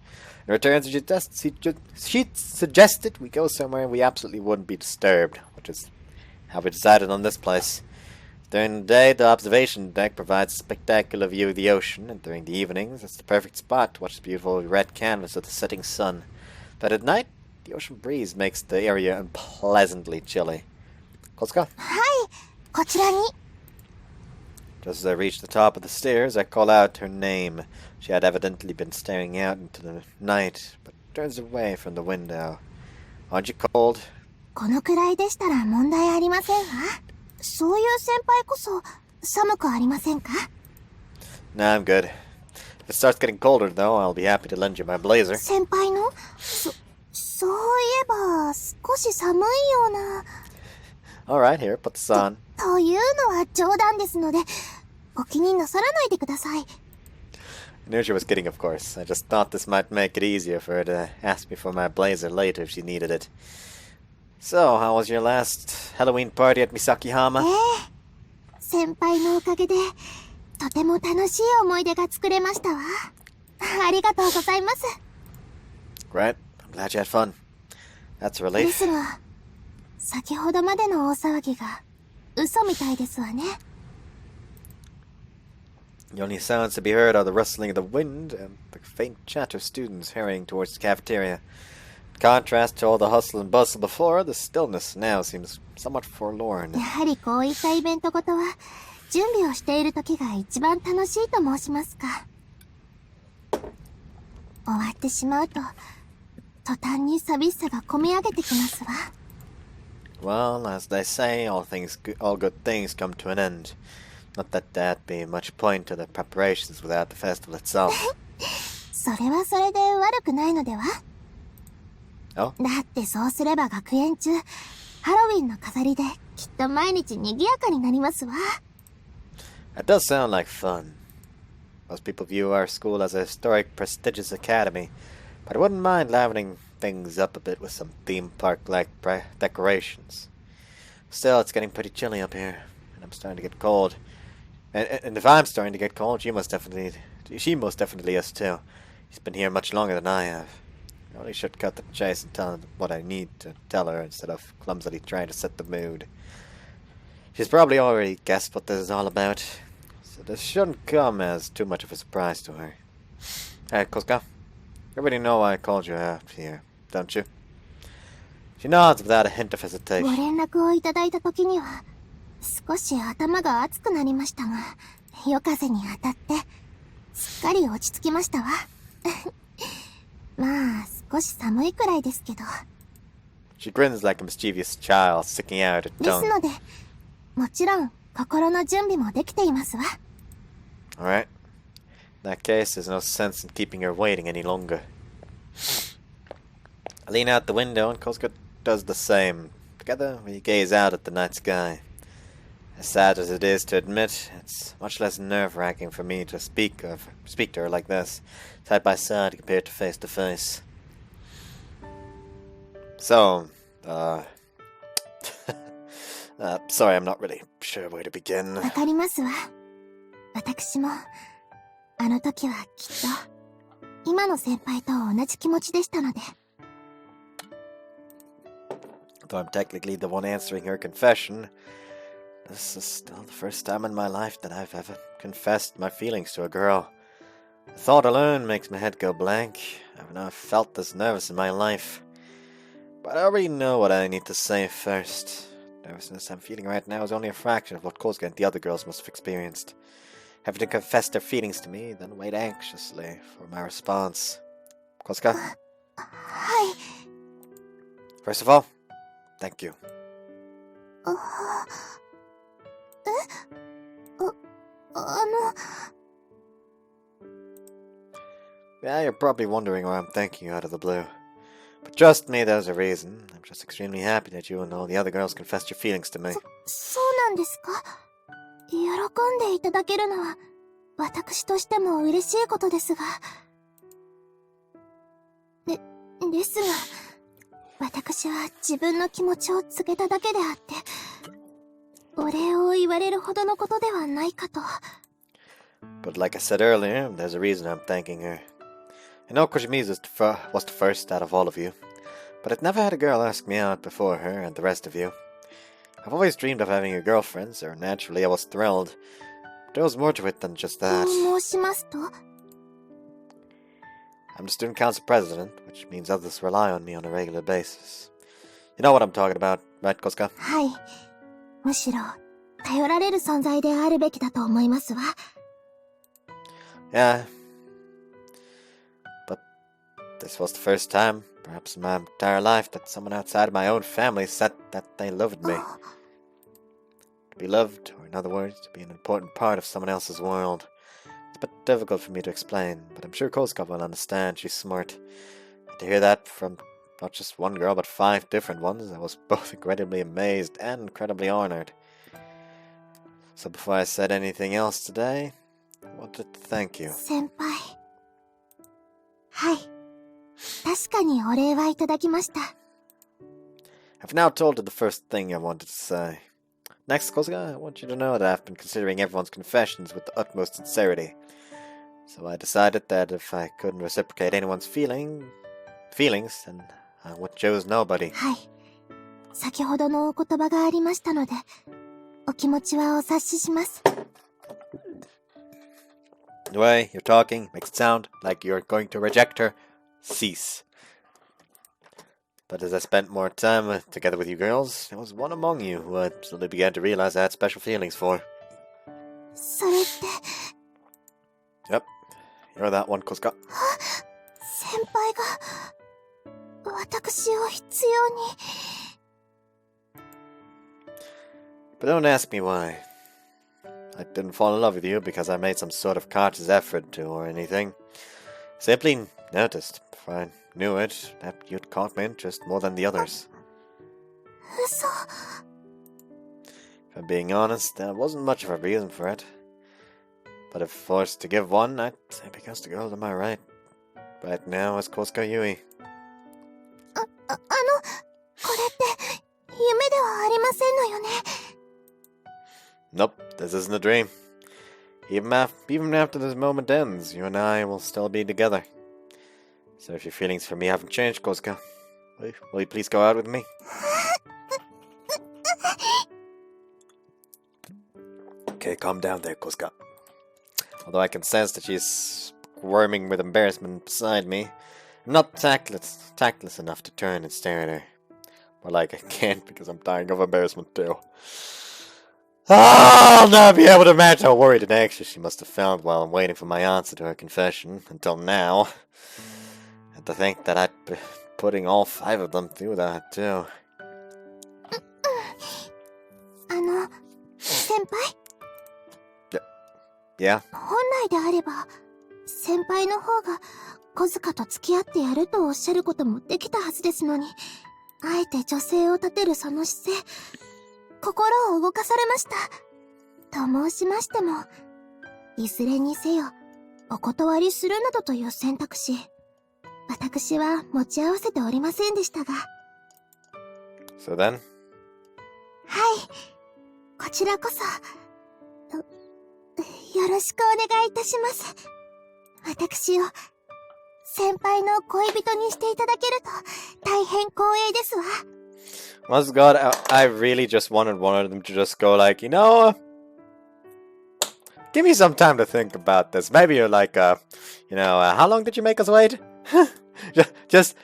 In return, she suggested we go somewhere we absolutely wouldn't be disturbed, which is how we decided on this place. During the day, the observation deck provides a spectacular view of the ocean, and during the evenings, it's the perfect spot to watch the beautiful red canvas of the setting sun. But at night, the ocean breeze makes the area unpleasantly chilly. Kolska? はい、こちらに。 Just as I reached the top of the stairs, I call out her name. She had evidently been staring out into the night, but turns away from the window. Aren't you cold? このくらいでしたら問題ありませんわ。そういう先輩こそ寒くありませんか？ Nah, I'm good. If it starts getting colder, though, I'll be happy to lend you my blazer. 先輩の？そういえば少し寒いような。 Alright, here, put this on. というのは冗談ですので、お気になさらないでください。 I knew she was kidding, of course. I just thought this might make it easier for her to ask me for my blazer later if she needed it. So, how was your last Halloween party at Misakihama? 先輩のおかげで、とても楽しい思い出が作れましたわ。ありがとうございます。 Great. I'm glad you had fun. That's a で relief. すが、先ほどまでの大騒ぎが嘘みたいですわね。 The only sounds to be heard are the rustling of the wind and the faint chatter of students hurrying towards the cafeteria. In contrast to all the hustle and bustle before, the stillness now seems somewhat forlorn. やはりこういったイベントごとは、準備をしている時が一番楽しいと申しますか。終わってしまうと、途端に寂しさがこみ上げてきますわ。 Well, as they say, all good things come to an end. Not that there'd be much point to the preparations without the festival itself. それはそれで悪くないのでは？ Oh? だってそうすれば学園中、ハロウィンの飾りできっと毎日賑やかになりますわ。 That does sound like fun. Most people view our school as a historic, prestigious academy, but I wouldn't mind livening things up a bit with some theme park-like decorations. Still, it's getting pretty chilly up here, and I'm starting to get cold. And if I'm starting to get cold, she most definitely is too. She's been here much longer than I have. I really should cut the chase and tell her what I need to tell her instead of clumsily trying to set the mood. She's probably already guessed what this is all about, so this shouldn't come as too much of a surprise to her. Hey, Koska, you already know why I called you out here, don't you? She nods without a hint of ご hesitation. 連絡をいただいた時には、少し頭が熱くなりましたが、夜風に当たって、すっかり落ち着きましたわ。まあ、少し寒いくらいですけど。 She grins like a mischievous child, sticking out her です tongue. ので、もちろん、心の準備もできていますわ。 Alright. In that case, there's no sense in keeping her waiting any longer. I lean out the window and Koska does the same. Together, we gaze out at the night sky. As sad as it is to admit, it's much less nerve-wracking for me to speak to her like this, side by side compared to face. So, sorry, I'm not really sure where to begin. わかりますわ。私も、あの時はきっと、今の先輩と同じ気持ちでしたので。Though I'm technically the one answering her confession, this is still the first time in my life that I've ever confessed my feelings to a girl. The thought alone makes my head go blank. I've never felt this nervous in my life. But I already know what I need to say first. Nervousness I'm feeling right now is only a fraction of what Koska and the other girls must have experienced. Having to confess their feelings to me, then wait anxiously for my response. Koska? はい。 First of all, thank you. あの、 Yeah, you're probably wondering why I'm thanking you out of the blue. But trust me, there's a reason. I'm just extremely happy that you and all the other girls confessed your feelings to me. そうなんですか？喜んでいただけるのは、私としても嬉しいことですが。ですが、私は自分の気持ちを告げただけであって、お礼を言われるほどのことではないかと。But like I said earlier, there's a reason I'm thanking her. I know Koshimizu was the first out of all of you, but I've never had a girl ask me out before her and the rest of you. I've always dreamed of having a girlfriend, so naturally I was thrilled. But there was more to it than just that. 申しますと I'm the student council president, which means others rely on me on a regular basis. You know what I'm talking about, right, Kosuka? はい。むしろ、頼られる存在であるべきだと思いますわ。Yeah. But this was the first time, perhaps in my entire life, that someone outside of my own family said that they loved me. To be loved, or in other words, to be an important part of someone else's world. It's a bit difficult for me to explain, but I'm sure Kosuka will understand. She's smart. And to hear that from not just one girl, but 5 different ones, I was both incredibly amazed and incredibly honored. So before I said anything else today, I wanted to thank you. 先輩。はい。確かにお礼はいただきました。I've now told her the first thing I wanted to say. Next, Kosuka, I want you to know that I've been considering everyone's confessions with the utmost sincerity. So I decided that if I couldn't reciprocate anyone's feelings, then I would choose nobody. はい。先ほどのお言葉がありましたので、お気持ちはお察しします。The way you're talking makes it sound like you're going to reject her. Cease. But as I spent more time together with you girls, there was one among you who I slowly began to realize I had special feelings for. それって。Yep, you're that one, Kosuka. 先輩が私を必要に。But don't ask me why. I didn't fall in love with you because I made some sort of conscious effort to or anything. Simply noticed, if I knew it, that you'd caught my interest more than the others. 嘘。If I'm being honest, there wasn't much of a reason for it. But if forced to give one, I'd say because the girl to my right now is Kosuka Yui. これって夢ではありませんのよね。Nope, this isn't a dream. Even after this moment ends, you and I will still be together. So if your feelings for me haven't changed, Kosuka, will you please go out with me? Okay, calm down there, Kosuka. Although I can sense that she's squirming with embarrassment beside me, I'm not tactless enough to turn and stare at her. More like I can't because I'm dying of embarrassment too. I'll never be able to imagine how worried and anxious she must have felt while I'm waiting for my answer to her confession, until now. And to think that I'd be putting all 5 of them through that, too. 先輩? Yeah? 本来であれば、先輩の方が小塚と付き合ってやるとおっしゃることもできたはずですのに、あえて女性を立てるその姿勢、心を動かされました。と申しましても、いずれにせよ、お断りするなどという選択肢、私は持ち合わせておりませんでしたが。So then? はい、こちらこそ、よろしくお願いいたします。私を、先輩の恋人にしていただけると、大変光栄ですわ。Once God, I really just wanted one of them to just go like, you know, give me some time to think about this. Maybe you're like, how long did you make us wait? just,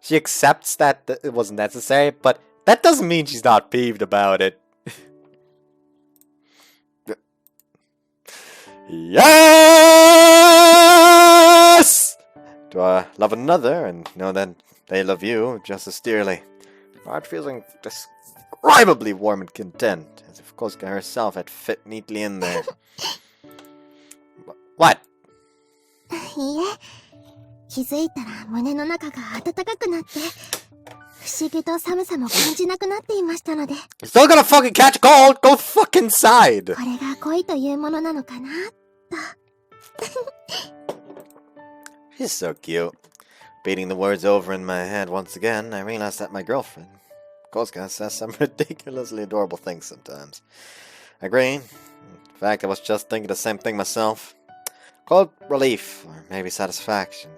she accepts that it was necessary, but that doesn't mean she's not peeved about it. Yes! Do I love another and know that they love you just as dearly? My heart feels indescribably warm and content, as if Kosuka herself had fit neatly in there. What? いいえ、気づいたら胸の中が温かくなって、不思議と寒さも感じなくなっていましたので。You're still gonna fucking catch a cold! Go fuck inside! これが恋というものなのかな、と。She's so cute. Beating the words over in my head once again, I realized that my girlfriend, Kosuke says some ridiculously adorable things sometimes. I agree. In fact, I was just thinking the same thing myself. Call it relief, or maybe satisfaction.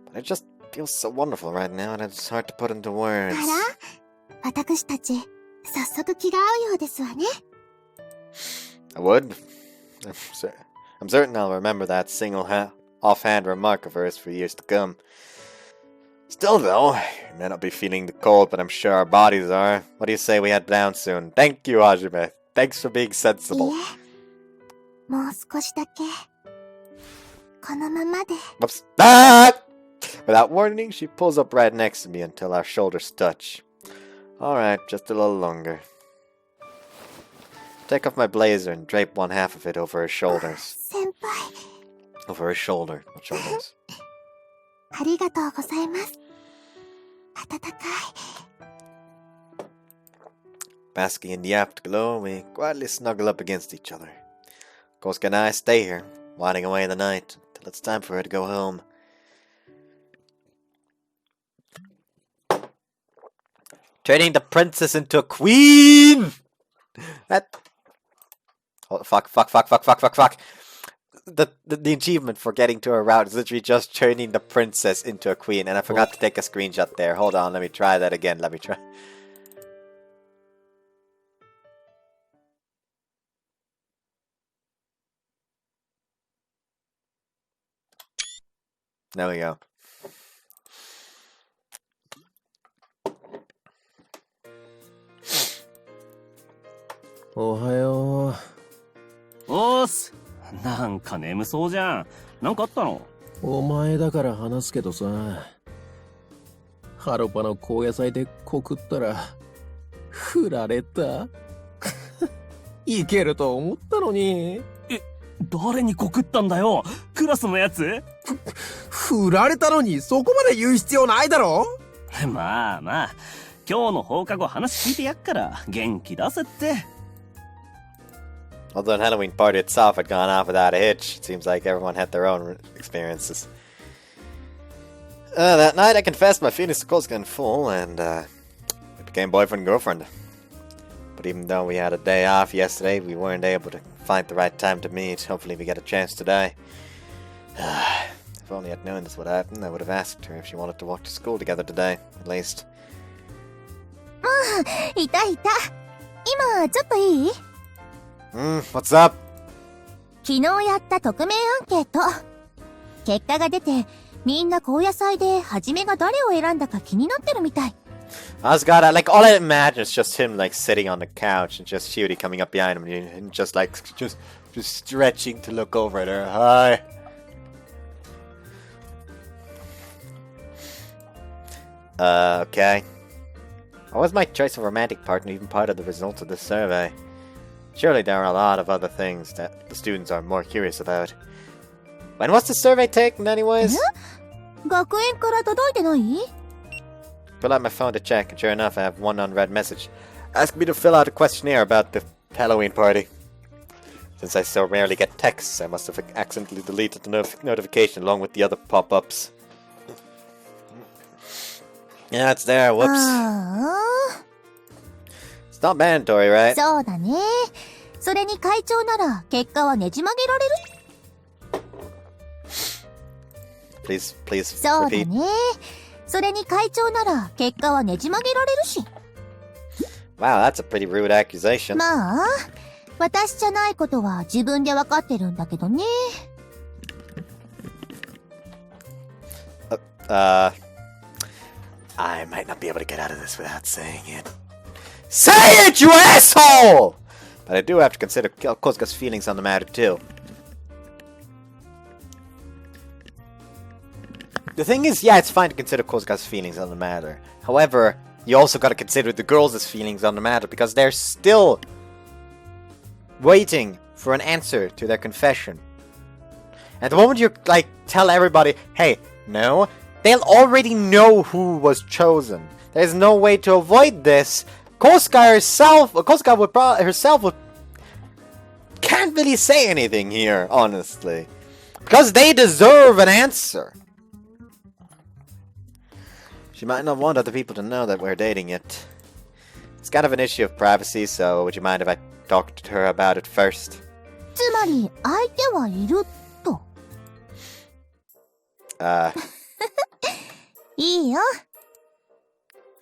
But it just feels so wonderful right now, and it's hard to put into words. あら、私たち、早速気が合うようですわね。I would. I'm certain I'll remember that single offhand remark of hers for years to come. Still, though, you may not be feeling the cold, but I'm sure our bodies are. What do you say we head down soon? Thank you, Hajime. Thanks for being sensible. いえ、もう少しだけ。このままで。 Whoops. Ah! Without warning, she pulls up right next to me until our shoulders touch. Alright, just a little longer. Take off my blazer and drape one half of it over her shoulders. 先輩。 Over her shoulder, not shoulders. ありがとうございます。暖かい。 Basking in the afterglow, we quietly snuggle up against each other. Kosuke and I stay here, whiling away the night, till it's time for her to go home. Turning the princess into a queen! That... Oh, fuck. The achievement for getting to her route is literally just turning the princess into a queen, and I forgot to take a screenshot there. Hold on, let me try that again. Let me try. There we go. Ohayo. おーす。なんか眠そうじゃん。なんかあったの？お前だから話すけどさ。ハロパの高野菜で告ったら、振られたいけると思ったのに。え、誰に告ったんだよ？クラスのやつ？振られたのにそこまで言う必要ないだろ。まあまあ、今日の放課後話聞いてやっから元気出せって。Although the Halloween party itself had gone off without a hitch, it seems like everyone had their own experiences. That night I confessed my feelings to Kosuke in full, and we became boyfriend and girlfriend. But even though we had a day off yesterday, we weren't able to find the right time to meet. Hopefully we get a chance today. If only I'd known this would happen, I would have asked her if she wanted to walk to school together today, at least. いた。今、ちょっといい？ What's up? 昨日やった匿名アンケート。結果が出て、みんな高野菜で、はじめが誰を選んだか気になってるみたい。I was gotta, like, all I imagine is just him, like, sitting on the couch and just Shuri coming up behind him and just, like, just stretching to look over at her. Hi. Okay. Why was my choice of romantic partner even part of the results of this survey? Surely there are a lot of other things that the students are more curious about. When was the survey taken, anyways? 学園から届いてない？ Pull out my phone to check, and sure enough, I have one unread message. Ask me to fill out a questionnaire about the Halloween party. Since I so rarely get texts, I must have accidentally deleted the notification along with the other pop-ups. Yeah, it's there. Whoops. It's not mandatory, right? そうだね。それに会長なら結果はねじ曲げられる？ Please そうだ repeat. ね。それに会長なら結果はねじ曲げられるし。 Wow, that's a pretty rude accusation. まあ、私じゃないことは自分でわかってるんだけどね。I might not be able to get out of this without saying it. Say it, you asshole! But I do have to consider Kosuke's feelings on the matter, too. The thing is, yeah, it's fine to consider Kosuke's feelings on the matter. However, you also gotta consider the girls' feelings on the matter, because they're still waiting for an answer to their confession. And the moment you, like, tell everybody, hey, no, they'll already know who was chosen. There's no way to avoid this. Kosuke herself would can't really say anything here, honestly. Because they deserve an answer. She might not want other people to know that we're dating yet. It's kind of an issue of privacy, so would you mind if I talked to her about it first? つまり、相手はいると。いいよ。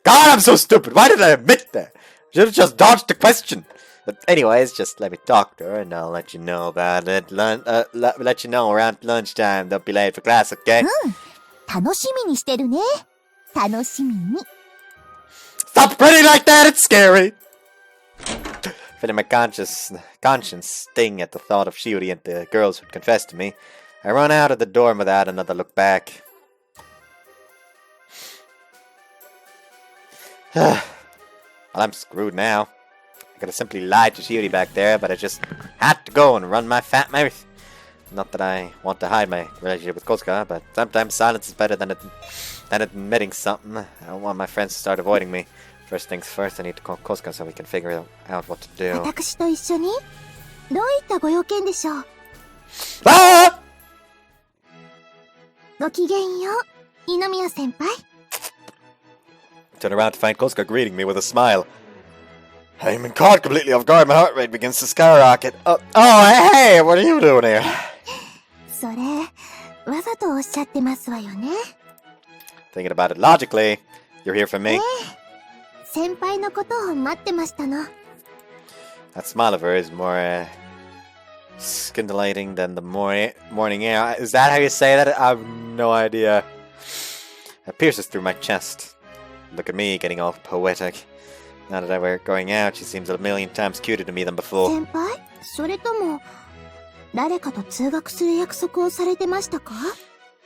God, I'm so stupid! Why did I admit that? Should've just dodged the question! But anyways, just let me talk to her and I'll let you know about it. Let you know around lunchtime. Don't be late for class, okay? 楽しみにしてるね。楽しみに。Stop spreading like that! It's scary! Feeling my conscience sting at the thought of Shiori and the girls who'd confessed to me, I run out of the dorm without another look back. Well, I'm screwed now. I could have simply lied to Shiori back there, but I just had to go and run my fat mouth. Not that I want to hide my relationship with Kosuka, but sometimes silence is better than admitting something. I don't want my friends to start avoiding me. First things first, I need to call Kosuka so we can figure out what to do. 私と一緒にどういったご用件でしょう Ah! ごきげんよう、二宮先輩。Turn around to find Kosuka greeting me with a smile. I'm caught completely off guard. My heart rate begins to skyrocket. Oh, hey, what are you doing here? それ、わざとおっしゃってますわよね。Thinking about it logically, you're here for me. 先輩のことを待ってましたの。That smile of hers is more scintillating than the morning air. Is that how you say that? I have no idea. It pierces through my chest. Look at me getting all poetic. Now that we're going out, she seems a million times cuter to me than before. 先輩、それとも誰かと通学する約束をされてましたか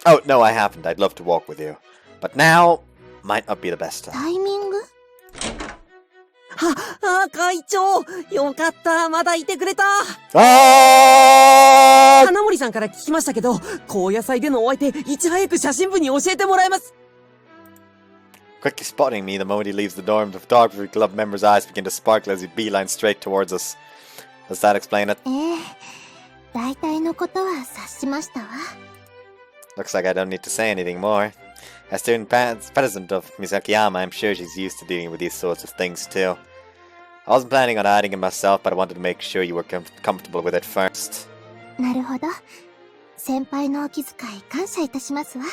Oh, no, I haven't. I'd love to walk with you. But now might not be the best time. タイミング会長よかったまだいてくれた Ah! 花森さんから聞きましたけど高野菜でのお相手いち早く写真部に教えてもらえます Quickly spotting me the moment he leaves the dorm, the photography club member's eyes begin to sparkle as he beeline straight towards us. Does that explain it? 大体のことは察しましたわ。 Looks like I don't need to say anything more. As student president of Misakiyama, I'm sure she's used to dealing with these sorts of things too. I wasn't planning on hiding it myself, but I wanted to make sure you were comfortable with it first. なるほど。先輩のお気遣い感謝いたしますわ。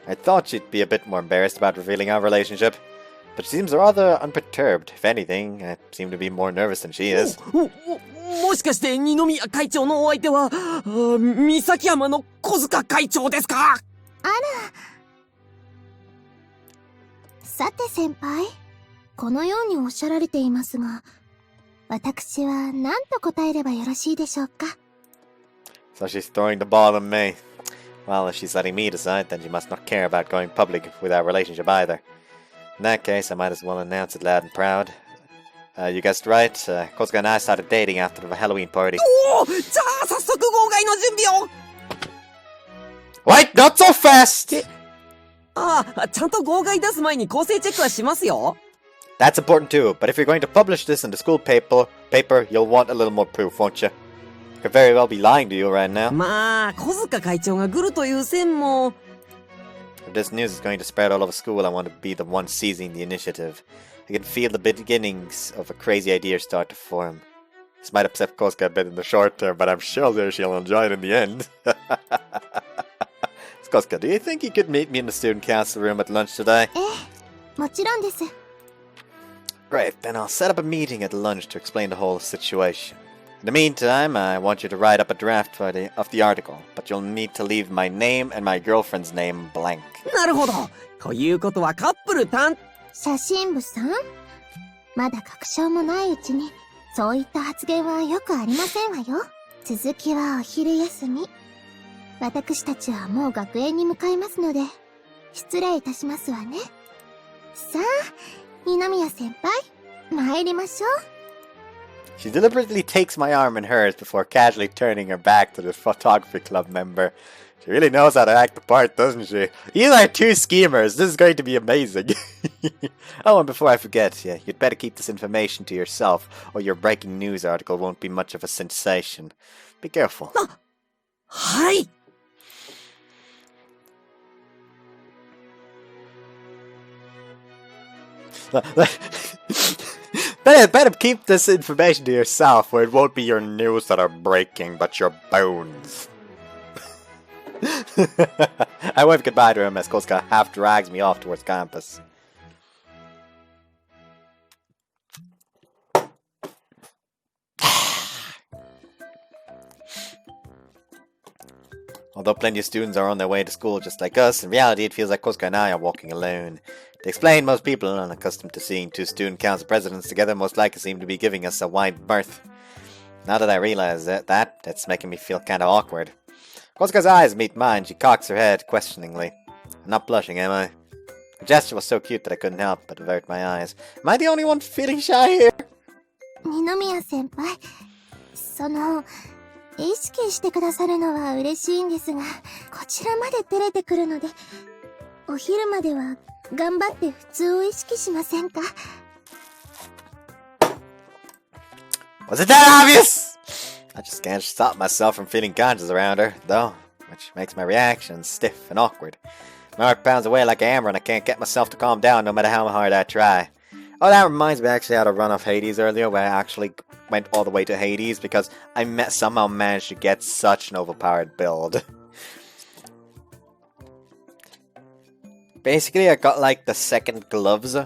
I thought she'd be a bit more embarrassed about revealing our relationship, but she seems rather unperturbed. If anything, I seem to be more nervous than she is. もしかして二宮会長のお相手は三崎山の小塚会長ですかあら。さて先輩、このようにおっしゃられていますが、私は何と答えればよろしいでしょうか So she's throwing the ball on me. Well, if she's letting me decide, then she must not care about going public with our relationship either. In that case, I might as well announce it loud and proud. You guessed right. Kosuka and I started dating after the Halloween party. おおじゃあ早速号外の準備を Wait, not so fast! ちゃんと号外出す前に構成チェックはしますよ That's important too, but if you're going to publish this in the school paper, you'll want a little more proof, won't you? I could very well be lying to you right now. まあ小塚会長がグルという線も If this news is going to spread all over school, I want to be the one seizing the initiative. I can feel the beginnings of a crazy idea start to form. This might upset Kosuka a bit in the short term, but I'm sure she'll enjoy it in the end. Kosuka, do you think you could meet me in the student council room at lunch today? もちろんです。 Great, then I'll set up a meeting at lunch to explain the whole situation. In the meantime, I want you to write up a draft of the article, but you'll need to leave my name and my girlfriend's name blank. なるほどということはカップル単写真部さん、まだ確証もないうちにそういった発言はよくありませんわよ。続きはお昼休み。私たちはもう学園に向かいますので失礼いたしますわね。さあ、二宮先輩、参りましょう。 She deliberately takes my arm in hers before casually turning her back to the photography club member. She really knows how to act the part, doesn't she? You are two schemers. This is going to be amazing. Oh, and before I forget, you'd better keep this information to yourself, or your breaking news article won't be much of a sensation. Be careful. はい Better keep this information to yourself, where it won't be your news that are breaking, but your bones. I wave goodbye to him as Kosuka half drags me off towards campus. Although plenty of students are on their way to school just like us, in reality it feels like Kosuka and I are walking alone. To explain, most people, unaccustomed to seeing two student council presidents together, most likely seem to be giving us a wide berth. Now that I realize that's making me feel kinda awkward. Kosuka's eyes meet mine. She cocks her head questioningly. I'm not blushing, am I? Her gesture was so cute that I couldn't help but avert my eyes. Am I the only one feeling shy here? 二宮先輩、意識してくださるのは嬉しいんですが、こちらまで照れてくるので、お昼までは頑張って普通を意識しませんか? Was it that obvious? I just can't stop myself from feeling conscious around her, though, which makes my reactions stiff and awkward. My heart pounds away like a hammer and I can't get myself to calm down no matter how hard I try. Oh, that reminds me, I actually had a run of Hades earlier where I actually went all the way to Hades because I somehow managed to get such an overpowered build. Basically, I got like the second gloves.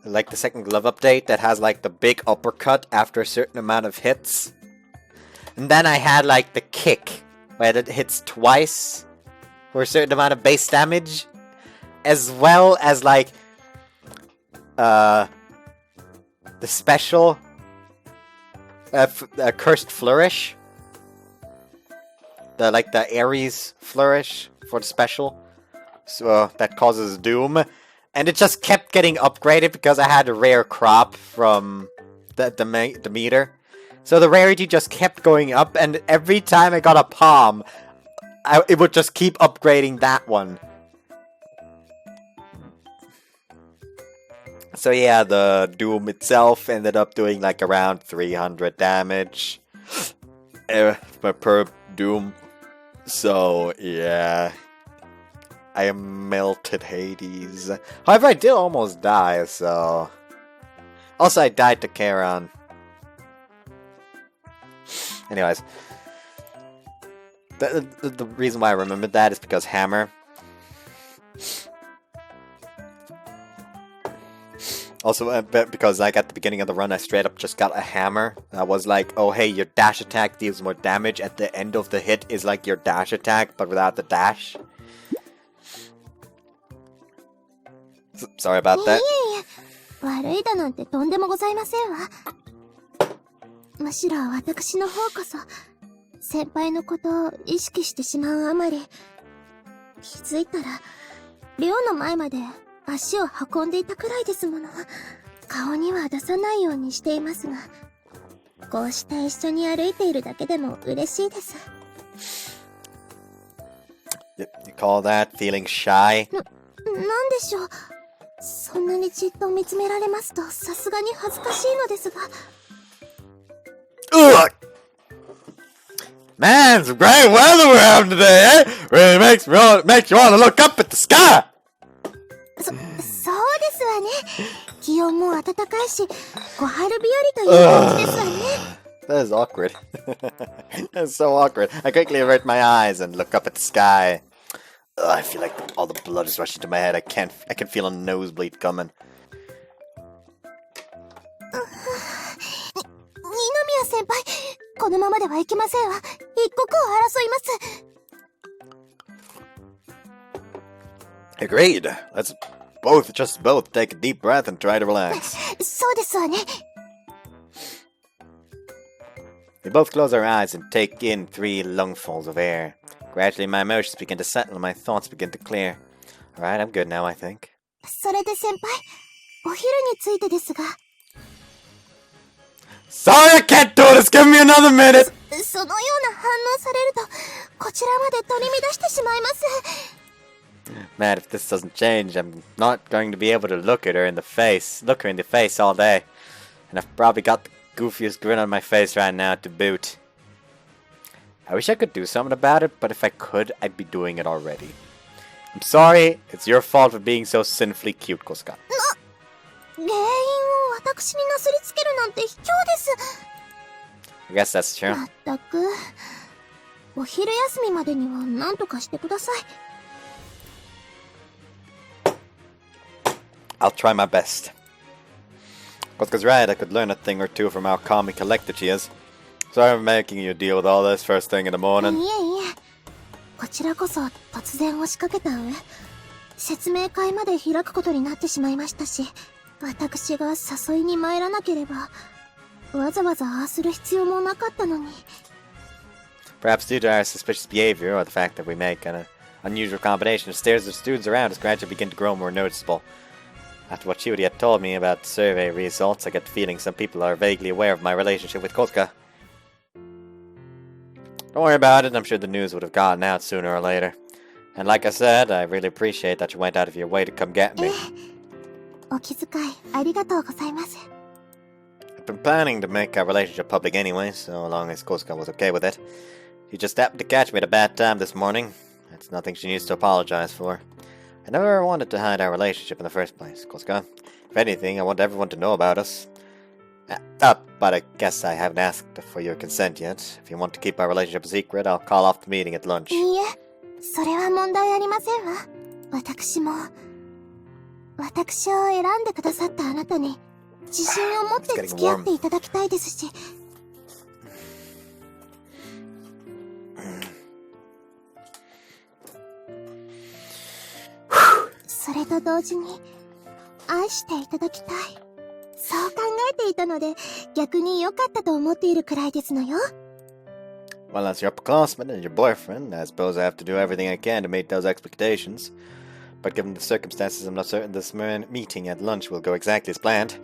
Like the second glove update that has like the big uppercut after a certain amount of hits. And then I had like the kick where it hits twice for a certain amount of base damage. As well as like the special Cursed Flourish. The Ares Flourish for the special. So that causes doom. And it just kept getting upgraded because I had a rare crop from the meter. So the rarity just kept going up, and every time I got a palm, it would just keep upgrading that one. So yeah, the doom itself ended up doing like around 300 damage per doom. So yeah. I melted Hades. However, I did almost die, so... Also, I died to Charon. Anyways. The reason why I remembered that is because Hammer. Also, because like at the beginning of the run, I straight up just got a hammer. I was like, oh hey, your dash attack deals more damage. At the end of the hit is like your dash attack, but without the dash. Sorry about that. 悪いだなんてとんでもございませんわ。むしろ私の方こそ、先輩のことを意識してしまうあまり、気づいたら、寮の前まで足を運んでいたくらいですもの。顔には出さないようにしていますが、こうして一緒に歩いているだけでも嬉しいです。You call that feeling shy? なんでしょう。そんなにじっと見つめられますとさすがに恥ずかしいのですが。Ugh! Man, some great weather we're having today, eh? Really makes you want to look up at the sky! そうですわね。気温も暖かいし、小春日和という感じですわね。That is awkward. That's so awkward. I quickly avert my eyes and look up at the sky. Ugh, I feel like all the blood is rushing to my head. I can feel a nosebleed coming. 二宮先輩、このままではいけませんわ。一刻を争います。Agreed. Let's both take a deep breath and try to relax. そうですわね。We both close our eyes and take in 3 lungfuls of air. Gradually, my emotions begin to settle and my thoughts begin to clear. Alright, I'm good now, I think. それで先輩、お昼についてですが。Sorry, I can't do this! Give me another minute! そのような反応されると、こちらまで取り乱してしまいます。Man, if this doesn't change, I'm not going to be able to look her in the face all day. And I've probably got the goofiest grin on my face right now to boot. I wish I could do something about it, but if I could, I'd be doing it already. I'm sorry, it's your fault for being so sinfully cute, Kosuka. 原因は私になすりつけるなんて卑怯です。I guess that's true. まったく。お昼休みまでには何とかしてください。I'll try my best. Kosuka's right, I could learn a thing or two from how calm and collected she is. Sorry for making you deal with all this first thing in the い morning. えいえ。こちらこそ突然押しかけた上、説明会まで開くことになってしまいましたし、私が誘いに参らなければ、わざわざああする必要もなかったのに。Perhaps due to our suspicious behavior, or the fact that we make an unusual combination of stares of students around us gradually begin to grow more noticeable. After what Yuri had told me about the survey results, I get the feeling some people are vaguely aware of my relationship with Kosuka. Don't worry about it, I'm sure the news would have gotten out sooner or later. And like I said, I really appreciate that you went out of your way to come get me. お気遣いありがとうございます。I've been planning to make our relationship public anyway, so long as Kosuka was okay with it. She just happened to catch me at a bad time this morning. That's nothing she needs to apologize for. I never wanted to hide our relationship in the first place, Kosuka. If anything, I want everyone to know about us. But I guess I haven't asked for your consent yet. If you want to keep our relationship a secret, I'll call off the meeting at lunch. いいえ、それは問題ありませんわ。私を選んでくださったあなたに自信を持って付き合っていただきたいですし。それと同時に愛していただきたい。そう考えていたので逆に良かったと思っているくらいですのよ。Well, as your upperclassman and your boyfriend, I suppose I have to do everything I can to meet those expectations. But given the circumstances, I'm not certain this meeting at lunch will go exactly as planned.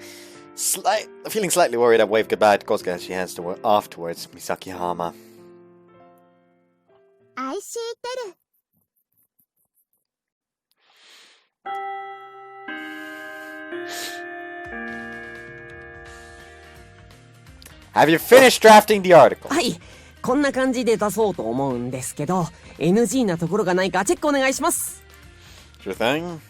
Feeling slightly worried, I wave goodbye to Kosuka as she heads off towards Misakihama. 愛してる。Have you finished drafting the article? はい。こんな感じで出そうと思うんですけど、NG なところがないかチェックお願いします。Sure thing.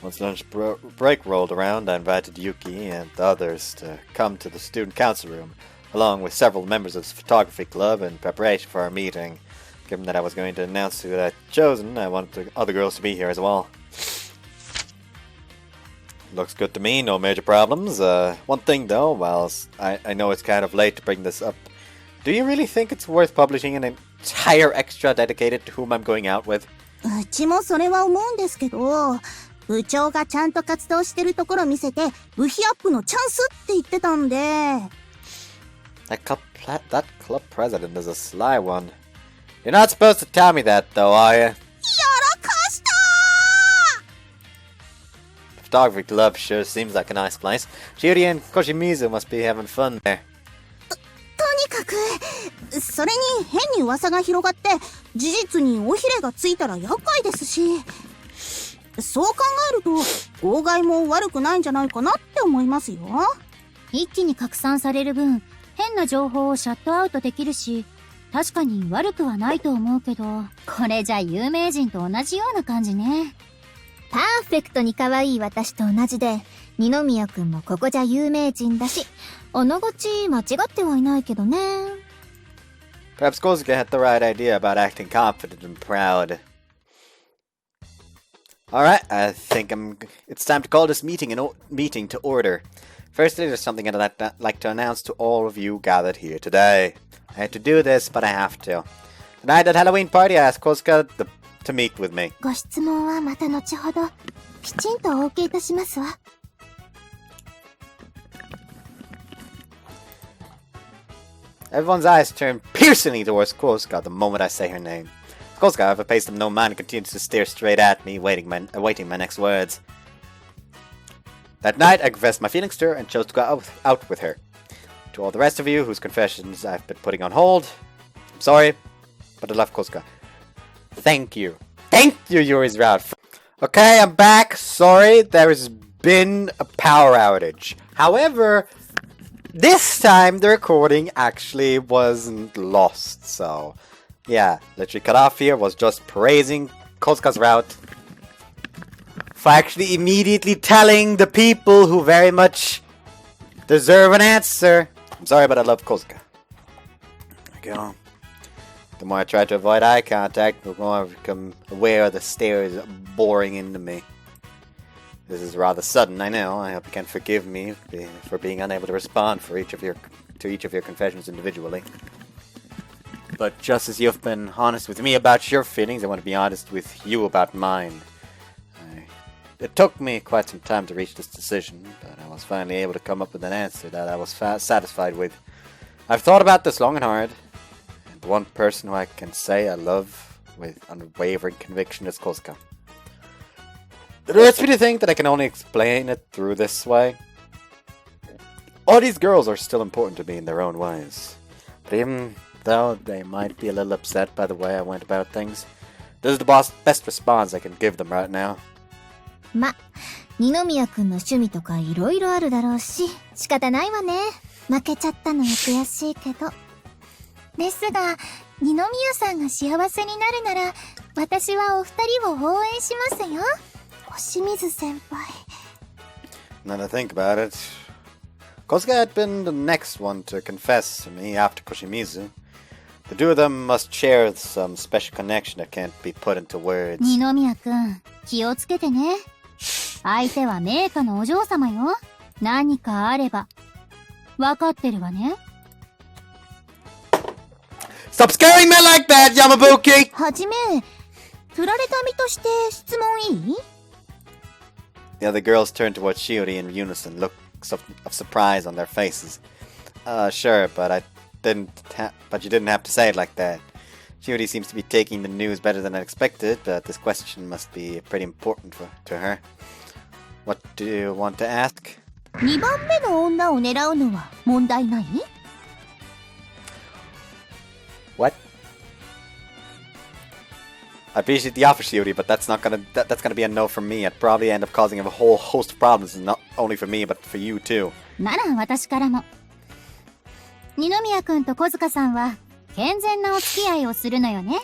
Once lunch break rolled around, I invited Yuki and the others to come to the student council room, along with several members of the photography club in preparation for our meeting. Given that I was going to announce who I'd chosen, I wanted the other girls to be here as well. Looks good to me, no major problems. One thing though, whilst I know it's kind of late to bring this up, do you really think it's worth publishing an entire extra dedicated to whom I'm going out with? うちもそれは思うんですけど、部長がちゃんと活動してるところ見せて、部費アップのチャンスって言ってたんで。That club president is a sly one. You're not supposed to tell me that though, are you? やらかしたー! The photography club sure seems like a nice place. Shuri and Koshimizu must be having fun there. とにかく、それに変に噂が広がって、事実に尾ひれがついたら厄介ですし、そう考えると、妨害も悪くないんじゃないかなって思いますよ。一気に拡散される分、変な情報をシャットアウトできるし、確かに悪くはないと思うけど、これじゃ有名人と同じような感じね。パーフェクトに可愛い私と同じで、二宮くんもここじゃ有名人だし、あながち間違ってはいないけどね。Perhaps Kosuke had the right idea about acting confident and proud. Alright, I think it's time to call this meeting to order. Firstly, there's something I'd like to announce to all of you gathered here today. I hate to do this, but I have to. Tonight at Halloween party, I asked Kosuka to meet with me. ご質問はまた後ほど、きちんとお受けいたしますわ。Everyone's eyes turn piercingly towards Kosuka the moment I say her name. Kosuka, however, pays them no mind and continues to stare straight at me, awaiting my next words. That night, I confessed my feelings to her and chose to go out with her. To all the rest of you whose confessions I've been putting on hold, I'm sorry, but I love Kosuka. Thank you. Thank you, Yui-Route. Okay, I'm back. Sorry, there's been a power outage. However, this time the recording actually wasn't lost, so yeah, literally cut off here, was just praising Kosuka's route for actually immediately telling the people who very much deserve an answer. I'm sorry, but I love Kozuka. There we go. The more I try to avoid eye contact, the more I become aware the stare is boring into me. This is rather sudden, I know. I hope you can forgive me for being unable to respond to each of your confessions individually. But just as you've been honest with me about your feelings, I want to be honest with you about mine. It took me quite some time to reach this decision, but I was finally able to come up with an answer that I was satisfied with. I've thought about this long and hard, and the one person who I can say I love with unwavering conviction is Kozuka. It hurts me to think that I can only explain it through this way. All these girls are still important to me in their own ways, but even though they might be a little upset by the way I went about things, this is the best response I can give them right now. ま、二宮くんの趣味とかいろいろあるだろうし、仕方ないわね。負けちゃったのは悔しいけど。ですが、二宮さんが幸せになるなら、私はお二人を応援しますよ。星水先輩。Now to think about it, Kozuka had been the next one to confess to me after Koshimizu. The two of them must share some special connection that can't be put into words. 二宮くん、気をつけてね。相手は名家のお嬢様よ。何かあれば。わかってるわね。Stop scaring me like that, Yamabuki! はじめ、振られた身として質問いい？ The other girls turned towards Shiori in unison, looks of surprise on their faces. Sure, but you didn't have to say it like that. Shiori seems to be taking the news better than I expected, but this question must be pretty important to her. What do you want to ask? 2番目の女を狙うのは問題ない？ What? I appreciate the offer, Shiori, but that's gonna be a no from me. I'd probably end up causing a whole host of problems, not only for me, but for you too. なら私からも。二宮くんと小塚さんは健全なお付き合いをするのよね。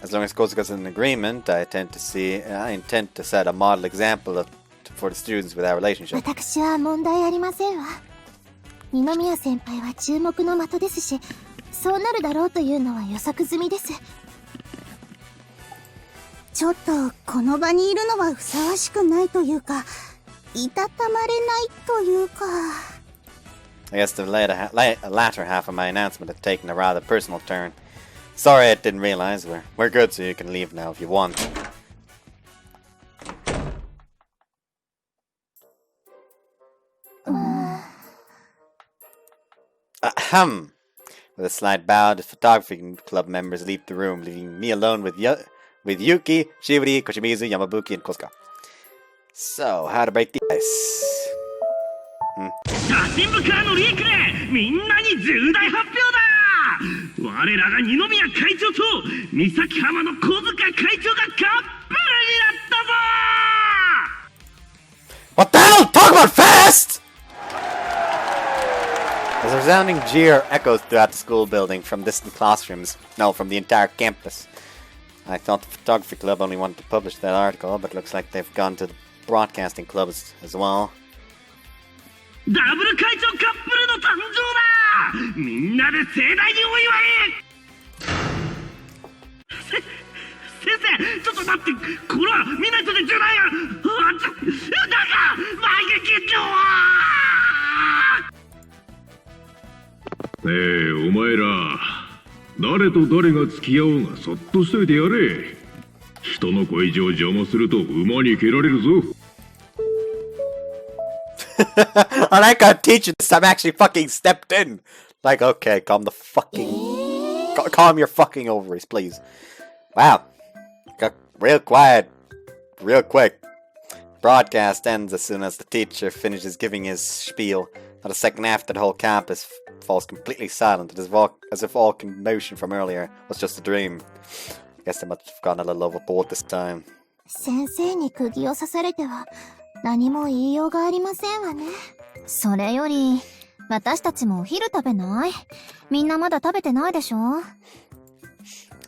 As long as Kozuka's in agreement, I intend to set a model example for the students with our relationship. 私は問題ありませんわ。二宮先輩は注目の的ですし、そうなるだろうというのは予測済みです。ちょっとこの場にいるのはふさわしくないというか、いたたまれないというか。I guess the latter half of my announcement had taken a rather personal turn. Sorry I didn't realize. We're good, so you can leave now if you want. Ahem. With a slight bow, the photography club members leave the room, leaving me alone with Yuki, Shiori, Koshimizu, Yamabuki, and Kozuka. So, how to break the ice? 写真部からのリークでみんなに重大発表だ。我らが二宮会長と三崎浜の小塚会長がカップルになったぞ。 What the hell? Talk about fast! As a resounding jeer echoes throughout the school building from distant classrooms. No, from the entire campus. I thought the photography club only wanted to publish that article, but it looks like they've gone to the broadcasting clubs as well. ダブル会長カップルの誕生だ。みんなで盛大にお祝い。先生、ちょっと待って。これは見ないとできないや。なんか前劇場は。ねえ、お前ら誰と誰が付き合おうがそっとしといてやれ。人の恋路を邪魔すると馬に蹴られるぞ。I like our teacher this time actually fucking stepped in. Like, okay, calm your fucking ovaries, please. Wow. Got real quiet. Real quick. Broadcast ends as soon as the teacher finishes giving his spiel. Not a second after, the whole campus falls completely silent, as if all commotion from earlier was just a dream. I guess they must have gone a little overboard this time. 先生に釘を刺されては何も言いようがありませんわね。それより、私たちもお昼食べない？みんなまだ食べてないでしょ？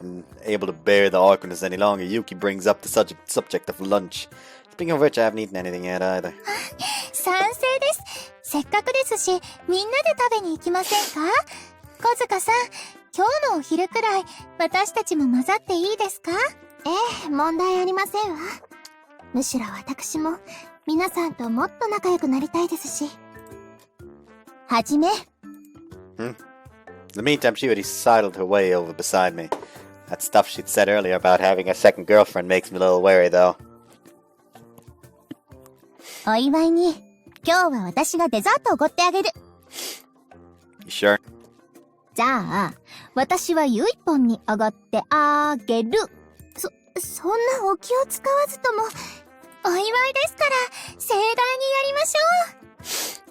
unable to bear the awkwardness any longer, Yuki brings up the subject of lunch. Speaking of which, I haven't eaten anything yet either. 賛成です。せっかくですし、みんなで食べに行きませんか？小塚さん、今日のお昼くらい、私たちも混ざっていいですか？ええ、問題ありませんわ。むしろ私も、皆さんともっと仲良くなりたいですし。はじめ。In the meantime, she would sidled her way over beside me. That stuff she'd said earlier about having a second girlfriend makes me a little wary, though. お祝いに、今日は私がデザートをおごってあげる。You sure? じゃあ、私はゆいぽんにおごってあげる。そんなお気を使わずとも、お祝いですから、盛大にやりましょう。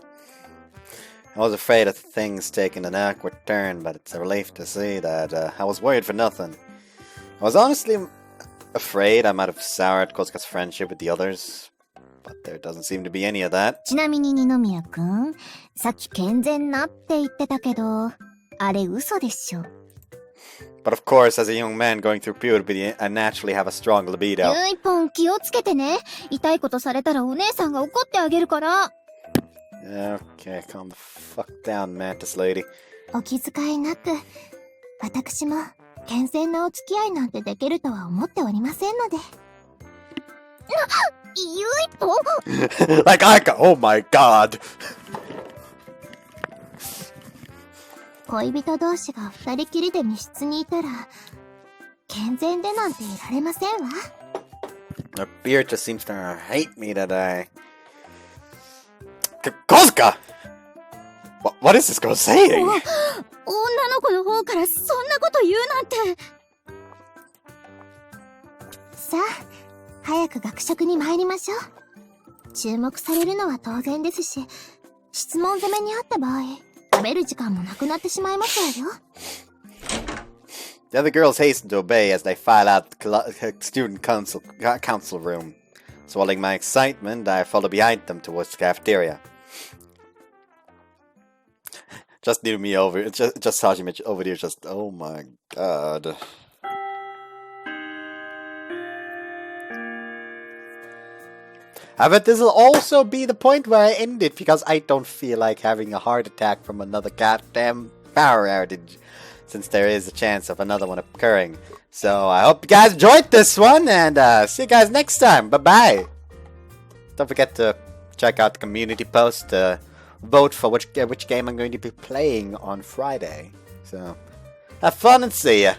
I was afraid of things taking an awkward turn, but it's a relief to see that I was worried for nothing. I was honestly afraid I might have soured Kosuka's friendship with the others, but there doesn't seem to be any of that. ちなみに二宮くん、さっき健全なって言ってたけど、あれ嘘でしょ。But of course, as a young man going through puberty, I naturally have a strong libido. ゆいぽん気をつけてね。痛いことされたらお姉さんが怒ってあげるから。Okay, calm the fuck down, Mantis lady. お気遣いなく、私も健全なお付き合いなんてできるとは思っておりませんので。ゆいぽんLike oh my god! 恋人同士が二人きりで密室にいたら、健全でなんていられませんわ。The beard just seems to hate me today. Kosuka! What is this girl saying? 女の子の方からそんなこと言うなんて。さあ、早く学食に参りましょう。注目されるのは当然ですし、質問攻めにあった場合、食べる時間もなくなってしまいますわよ。The other girls hasten to obey as they file out the student council room. Swallowing my excitement, I follow behind them towards the cafeteria. Just near me over, just Hajime over here, just, oh my god. I bet this will also be the point where I end it, because I don't feel like having a heart attack from another goddamn power outage, since there is a chance of another one occurring. So I hope you guys enjoyed this one, and see you guys next time. Bye-bye! Don't forget to check out the community post to vote for which game I'm going to be playing on Friday. So, have fun and see ya!